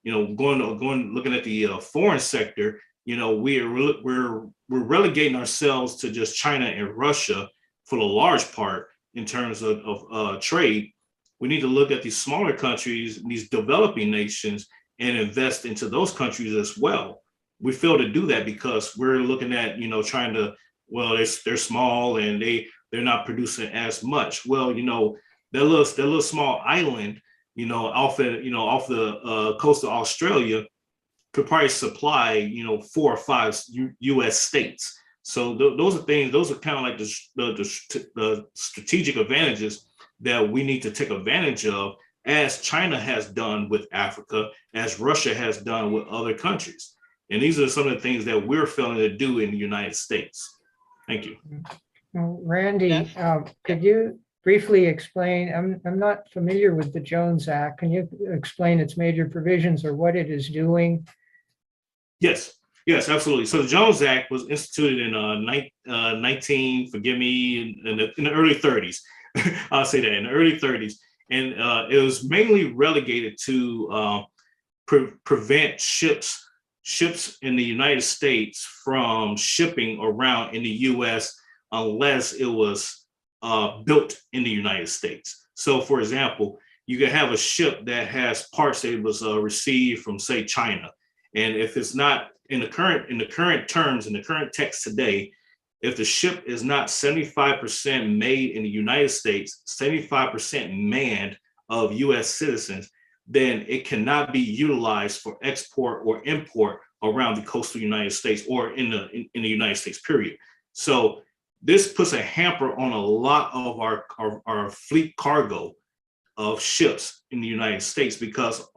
looking at the foreign sector, we're relegating ourselves to just China and Russia for the large part in terms of trade. We need to look at these smaller countries, these developing nations, and invest into those countries as well. We fail to do that because we're looking at, they're small and they're not producing as much. Well, that little small island, off the coast of Australia could probably supply, 4 or 5 U.S. states. So those are kind of like the strategic advantages that we need to take advantage of, as China has done with Africa, as Russia has done with other countries. And these are some of the things that we're failing to do in the United States. Thank you. Well, Randy, could you briefly explain, I'm not familiar with the Jones Act. Can you explain its major provisions or what it is doing? Yes. Yes, absolutely. So the Jones Act was instituted in 19, forgive me, in the early 30s. I'll say that in the early 30s. And it was mainly relegated to prevent ships in the United States from shipping around in the US unless it was built in the United States. So for example, you could have a ship that has parts that was received from, say, China. And if it's not in the current terms, in the current text today, if the ship is not 75% made in the United States, 75% manned of US citizens, then it cannot be utilized for export or import around the coastal United States or in the United States, period. So this puts a hamper on a lot of our fleet cargo of ships in the United States, because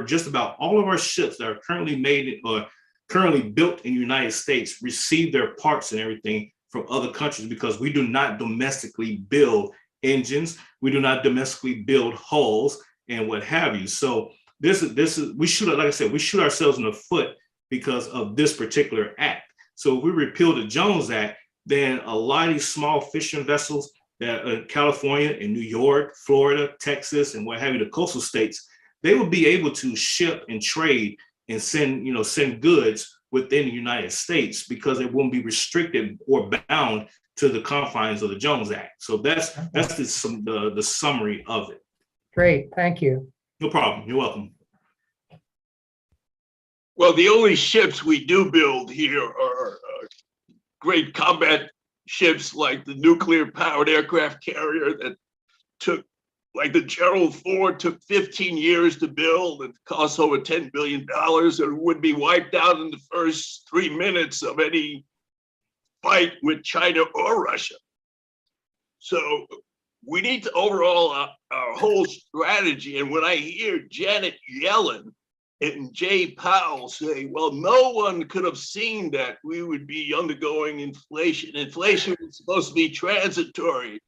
just about all of our ships that are currently made or currently built in the United States receive their parts and everything from other countries, because we do not domestically build engines, we do not domestically build hulls and what have you. So this is we shoot, like I said, we shoot ourselves in the foot because of this particular act. So if we repeal the Jones Act, then a lot of these small fishing vessels that California and New York, Florida, Texas, and what have you, the coastal states, they will be able to ship and trade and send goods within the United States, because it won't be restricted or bound to the confines of the Jones Act. So that's the summary of it. Great, thank you. No problem. You're welcome. Well, the only ships we do build here are great combat ships like the nuclear powered aircraft carrier that took, like the Gerald Ford, took 15 years to build and cost over $10 billion, and would be wiped out in the first 3 minutes of any fight with China or Russia. So we need to overhaul our whole strategy. And when I hear Janet Yellen and Jay Powell say, well, no one could have seen that we would be undergoing inflation. Inflation was supposed to be transitory.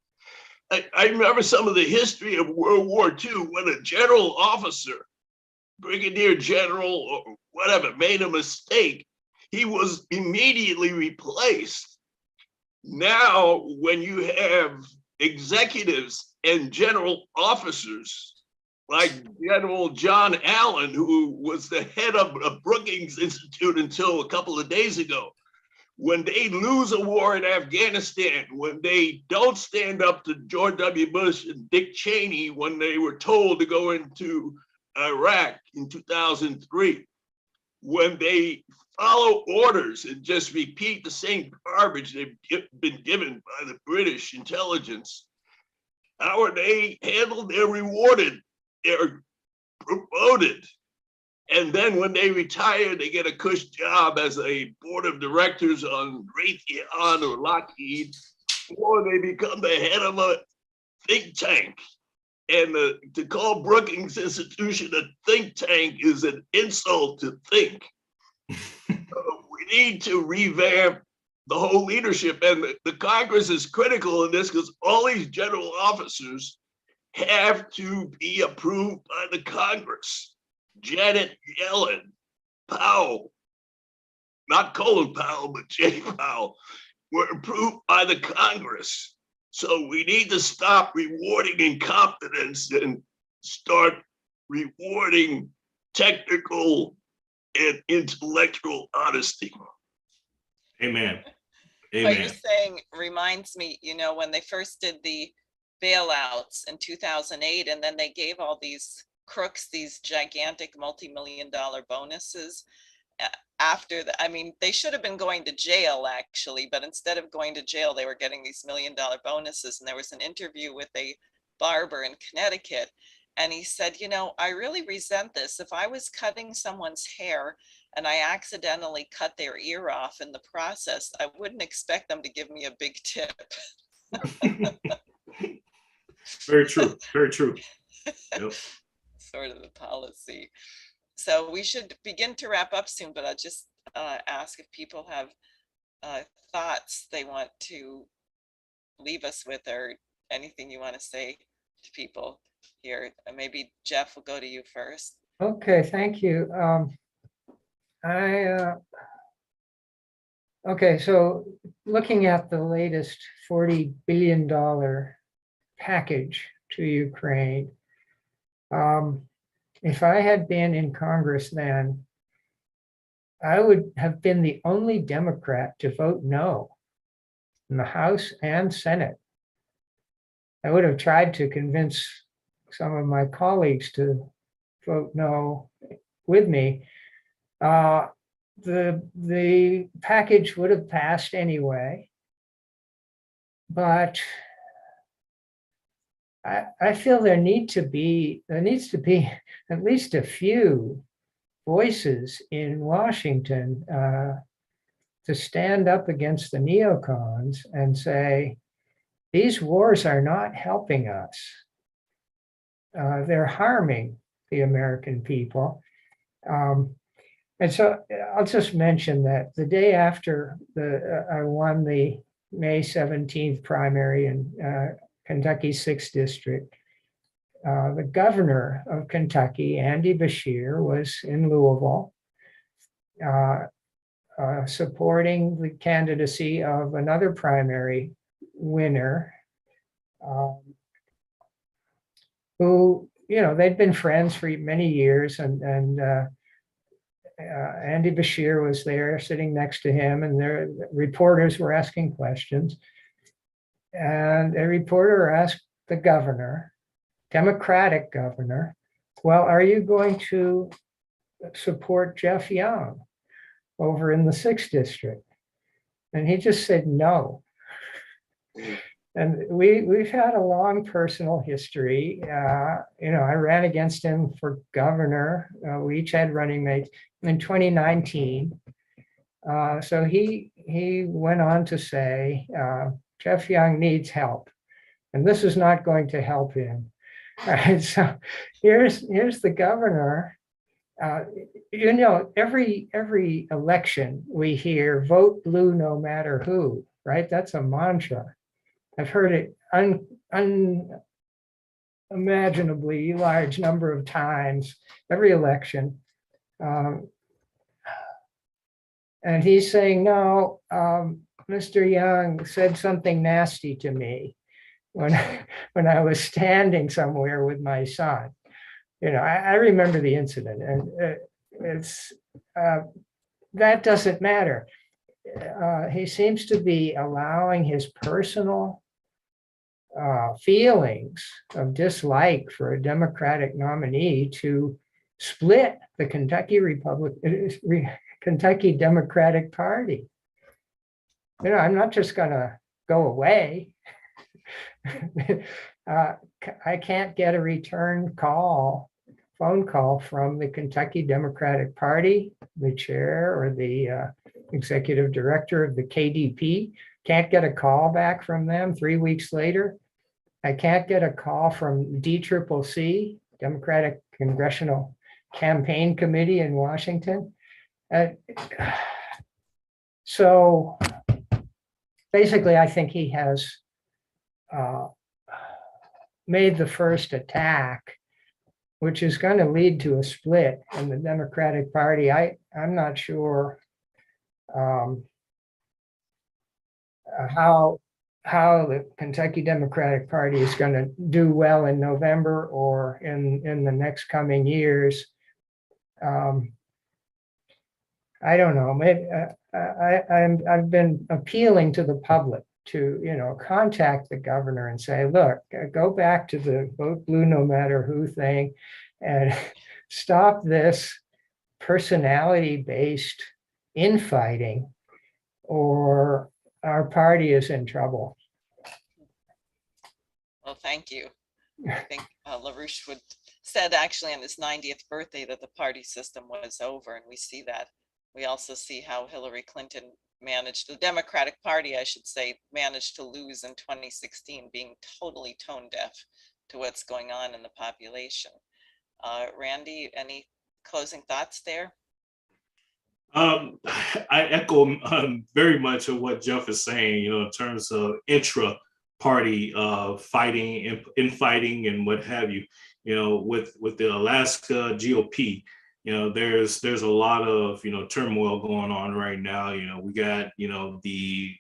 I remember some of the history of World War II, when a general officer, brigadier general or whatever, made a mistake, he was immediately replaced. Now, when you have executives and general officers like General John Allen, who was the head of Brookings Institute until a couple of days ago, when they lose a war in Afghanistan, when they don't stand up to George W. Bush and Dick Cheney when they were told to go into Iraq in 2003, when they follow orders and just repeat the same garbage they've been given by the British intelligence, how are they handled? They're rewarded, they're promoted. And then when they retire, they get a cush job as a board of directors on Raytheon or Lockheed, or they become the head of a think tank. And to call Brookings Institution a think tank is an insult to think. We need to revamp the whole leadership. And the Congress is critical in this, because all these general officers have to be approved by the Congress. Janet Yellen, Powell, not Colin Powell, but Jay Powell, were approved by the Congress. So we need to stop rewarding incompetence and start rewarding technical and intellectual honesty. Amen. What you're Amen. saying reminds me, when they first did the bailouts in 2008, and then they gave all these crooks these gigantic multi-million-dollar bonuses after they should have been going to jail actually, but instead of going to jail, they were getting these million-dollar bonuses. And there was an interview with a barber in Connecticut, and he said, I really resent this. If I was cutting someone's hair and I accidentally cut their ear off in the process, I wouldn't expect them to give me a big tip. Very true. Very true. Yep. Sort of the policy. So we should begin to wrap up soon, but I'll just ask if people have thoughts they want to leave us with, or anything you want to say to people here. Maybe Jeff, will go to you first. Okay, thank you. Okay, so looking at the latest $40 billion package to Ukraine, if I had been in Congress then, I would have been the only Democrat to vote no in the House and Senate. I would have tried to convince some of my colleagues to vote no with me. The package would have passed anyway, but I feel there needs to be at least a few voices in Washington to stand up against the neocons and say, these wars are not helping us. They're harming the American people. And so I'll just mention that the day after I won the May 17th primary in Kentucky's 6th district, the governor of Kentucky, Andy Beshear, was in Louisville supporting the candidacy of another primary winner who, they'd been friends for many years, and Andy Beshear was there sitting next to him, and the reporters were asking questions. And a reporter asked the governor, Democratic governor, well, are you going to support Jeff Young over in the 6th district? And he just said no. And we've had a long personal history. I ran against him for governor. We each had running mates in 2019. So he went on to say, Jeff Young needs help, and this is not going to help him. All right, so here's the governor. Every election we hear, vote blue no matter who, right? That's a mantra. I've heard it unimaginably large number of times every election. And he's saying, no, Mr. Young said something nasty to me when I was standing somewhere with my son. I remember the incident, and that doesn't matter. He seems to be allowing his personal feelings of dislike for a Democratic nominee to split the Kentucky Democratic Party. I'm not just going to go away. I can't get a return phone call from the Kentucky Democratic Party, the chair or the executive director of the KDP. Can't get a call back from them 3 weeks later. I can't get a call from DCCC, Democratic Congressional Campaign Committee in Washington. So basically, I think he has made the first attack, which is going to lead to a split in the Democratic Party. I'm not sure how the Kentucky Democratic Party is going to do well in November or in the next coming years. I don't know. Maybe I've been appealing to the public to contact the governor and say, look, go back to the vote blue no matter who thing, and stop this personality-based infighting, or our party is in trouble. Well, thank you. I think LaRouche said actually on his 90th birthday that the party system was over, and we see that. We also see how Hillary Clinton the Democratic Party, I should say, managed to lose in 2016, being totally tone deaf to what's going on in the population. Randy, any closing thoughts there? I echo very much of what Jeff is saying, in terms of intra-party fighting, infighting, and what have you. With the Alaska GOP, there's a lot of, turmoil going on right now. We got, the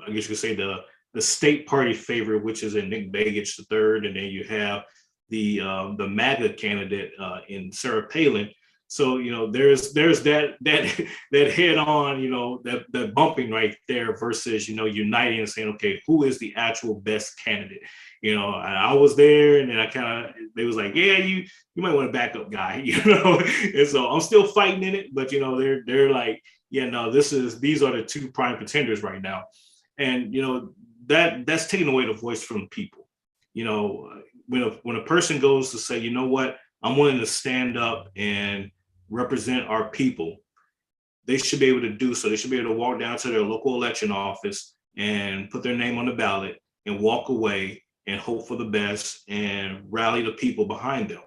I guess you could say the state party favorite, which is in Nick Begich the third, and then you have the MAGA candidate in Sarah Palin. So there's that that head on, that bumping right there versus uniting and saying, okay, who is the actual best candidate? I was there, and then they was like, yeah, you might want to back up, guy, and so I'm still fighting in it, but they're like, yeah, no, these are the two prime contenders right now, and that's taking away the voice from the people. When a person goes to say, you know what, I'm willing to stand up and represent our people, they should be able to do so. They should be able to walk down to their local election office and put their name on the ballot and walk away and hope for the best and rally the people behind them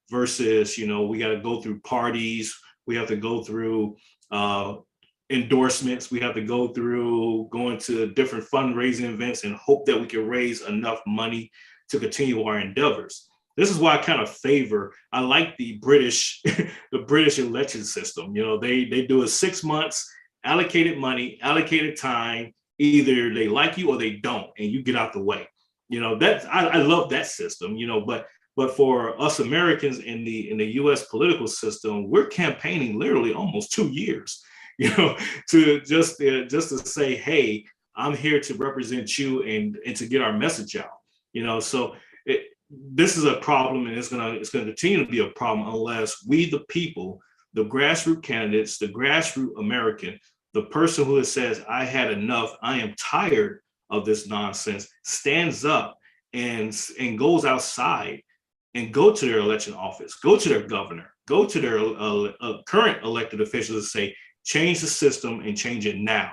versus, we got to go through parties. We have to go through endorsements. We have to go through going to different fundraising events and hope that we can raise enough money to continue our endeavors. This is why I like the British election system. They do it 6 months, allocated money, allocated time. Either they like you or they don't, and you get out the way. I love that system. But for us Americans in the U.S. political system, we're campaigning literally almost 2 years. To just to say, hey, I'm here to represent you and to get our message out. So this is a problem, and it's gonna continue to be a problem unless we, the people, the grassroots candidates, the grassroots American, the person who says, I had enough, I am tired of this nonsense, stands up and goes outside and go to their election office, go to their governor, go to their current elected officials and say, change the system and change it now,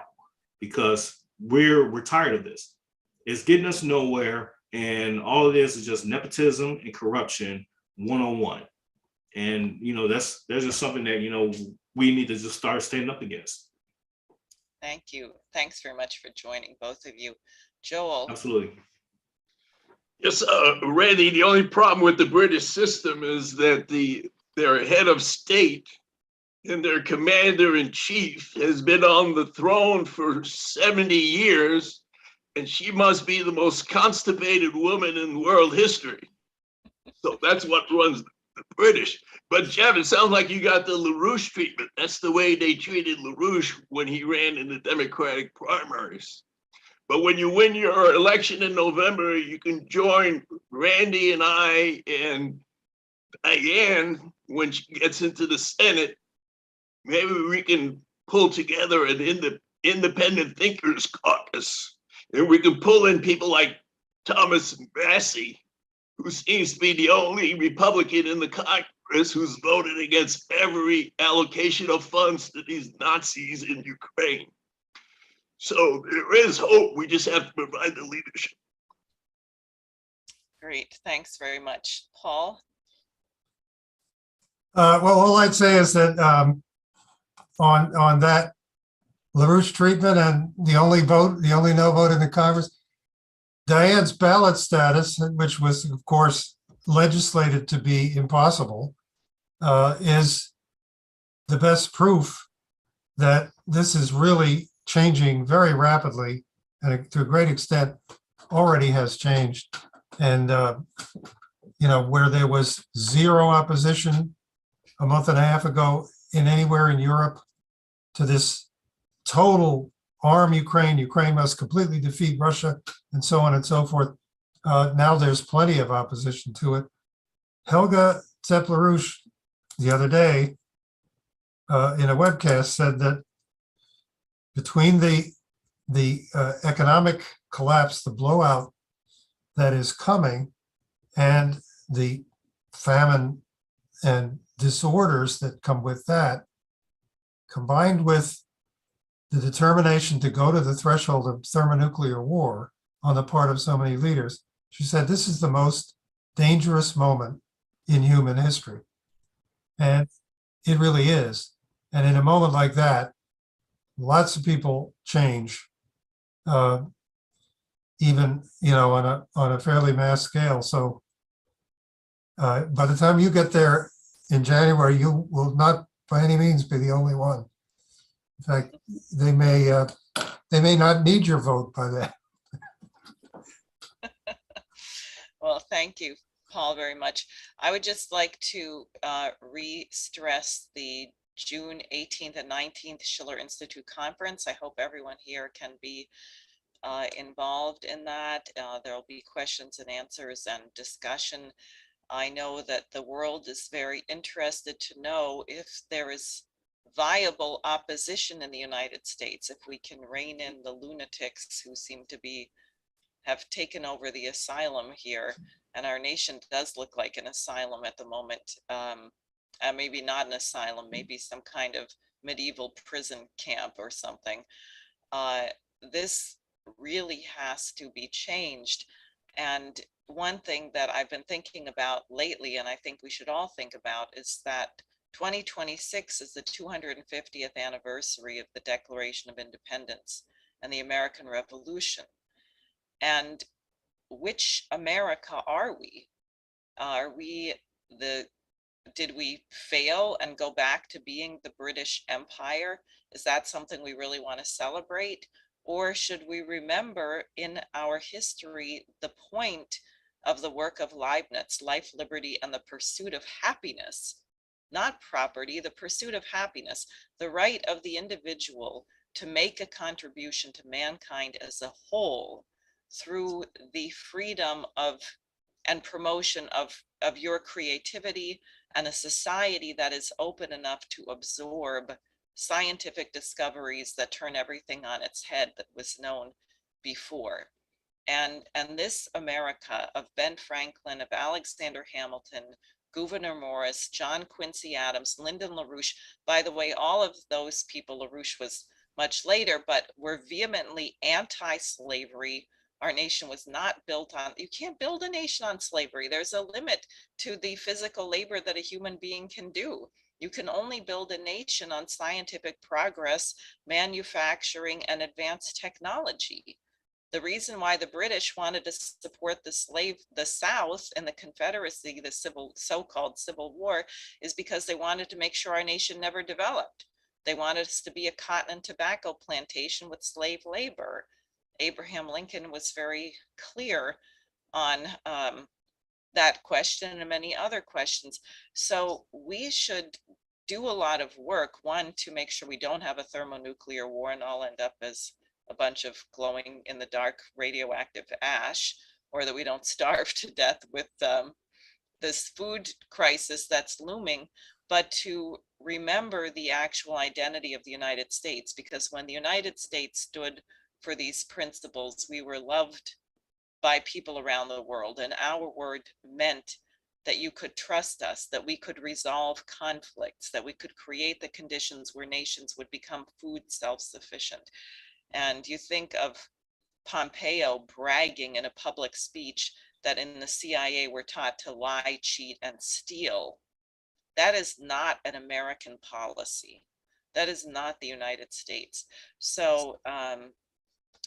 because we're tired of this. It's getting us nowhere. And all of this is just nepotism and corruption 101. And, that's just something that, we need to just start standing up against. Thank you. Thanks very much for joining, both of you. Joel. Absolutely. Yes, Randy, the only problem with the British system is that their head of state and their commander in chief has been on the throne for 70 years. And she must be the most constipated woman in world history. So that's what runs the British. But Jeff, it sounds like you got the LaRouche treatment. That's the way they treated LaRouche when he ran in the Democratic primaries. But when you win your election in November, you can join Randy and I and Diane when she gets into the Senate. Maybe we can pull together an independent thinkers caucus. And we can pull in people like Thomas Massey, who seems to be the only Republican in the Congress who's voted against every allocation of funds to these Nazis in Ukraine. So there is hope. We just have to provide the leadership. Great. Thanks very much. Paul? Well, all I'd say is that on that LaRouche treatment and the only no vote in the Congress, Diane's ballot status, which was, of course, legislated to be impossible, is the best proof that this is really changing very rapidly, and to a great extent already has changed. And, where there was zero opposition a month and a half ago in anywhere in Europe to this total arm Ukraine must completely defeat Russia, and so on and so forth. Now there's plenty of opposition to it. Helga Zepp-LaRouche the other day in a webcast said that between the economic collapse, the blowout that is coming, and the famine and disorders that come with that, combined with the determination to go to the threshold of thermonuclear war on the part of so many leaders, she said, this is the most dangerous moment in human history. And it really is. And in a moment like that, lots of people change, even, on a fairly mass scale. So by the time you get there in January, you will not by any means be the only one. In fact, they may not need your vote by then. Well, thank you, Paul, very much. I would just like to re-stress the June 18th and 19th Schiller Institute Conference. I hope everyone here can be involved in that. There'll be questions and answers and discussion. I know that the world is very interested to know if there is viable opposition in the United States, if we can rein in the lunatics who seem to have taken over the asylum here. And our nation does look like an asylum at the moment. Maybe not an asylum, maybe some kind of medieval prison camp or something. This really has to be changed. And one thing that I've been thinking about lately, and I think we should all think about, is that 2026 is the 250th anniversary of the Declaration of Independence and the American Revolution. And which America are we? Did we fail and go back to being the British Empire? Is that something we really want to celebrate? Or should we remember in our history the point of the work of Leibniz, life, liberty, and the pursuit of happiness, not property, the pursuit of happiness, the right of the individual to make a contribution to mankind as a whole through the freedom of and promotion of your creativity and a society that is open enough to absorb scientific discoveries that turn everything on its head that was known before. And this America of Ben Franklin, of Alexander Hamilton, Gouverneur Morris, John Quincy Adams, Lyndon LaRouche, by the way, all of those people, LaRouche was much later, but were vehemently anti-slavery. Our nation was not built on, you can't build a nation on slavery. There's a limit to the physical labor that a human being can do. You can only build a nation on scientific progress, manufacturing, and advanced technology. The reason why the British wanted to support the South and the Confederacy, the so-called Civil War, is because they wanted to make sure our nation never developed. They wanted us to be a cotton and tobacco plantation with slave labor. Abraham Lincoln was very clear on that question and many other questions. So we should do a lot of work, one, to make sure we don't have a thermonuclear war and all end up as a bunch of glowing in the dark radioactive ash, or that we don't starve to death with this food crisis that's looming, but to remember the actual identity of the United States, because when the United States stood for these principles, we were loved by people around the world, and our word meant that you could trust us, that we could resolve conflicts, that we could create the conditions where nations would become food self-sufficient. And you think of Pompeo bragging in a public speech that in the CIA we're taught to lie, cheat, and steal. That is not an American policy. That is not the United States. So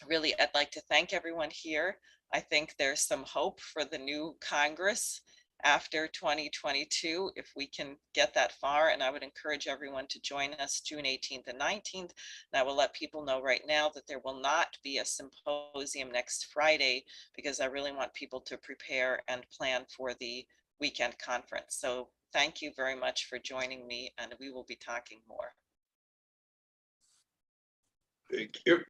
really, I'd like to thank everyone here. I think there's some hope for the new Congress after 2022, if we can get that far. And I would encourage everyone to join us June 18th and 19th. And I will let people know right now that there will not be a symposium next Friday, because I really want people to prepare and plan for the weekend conference. So thank you very much for joining me, and we will be talking more. Thank you.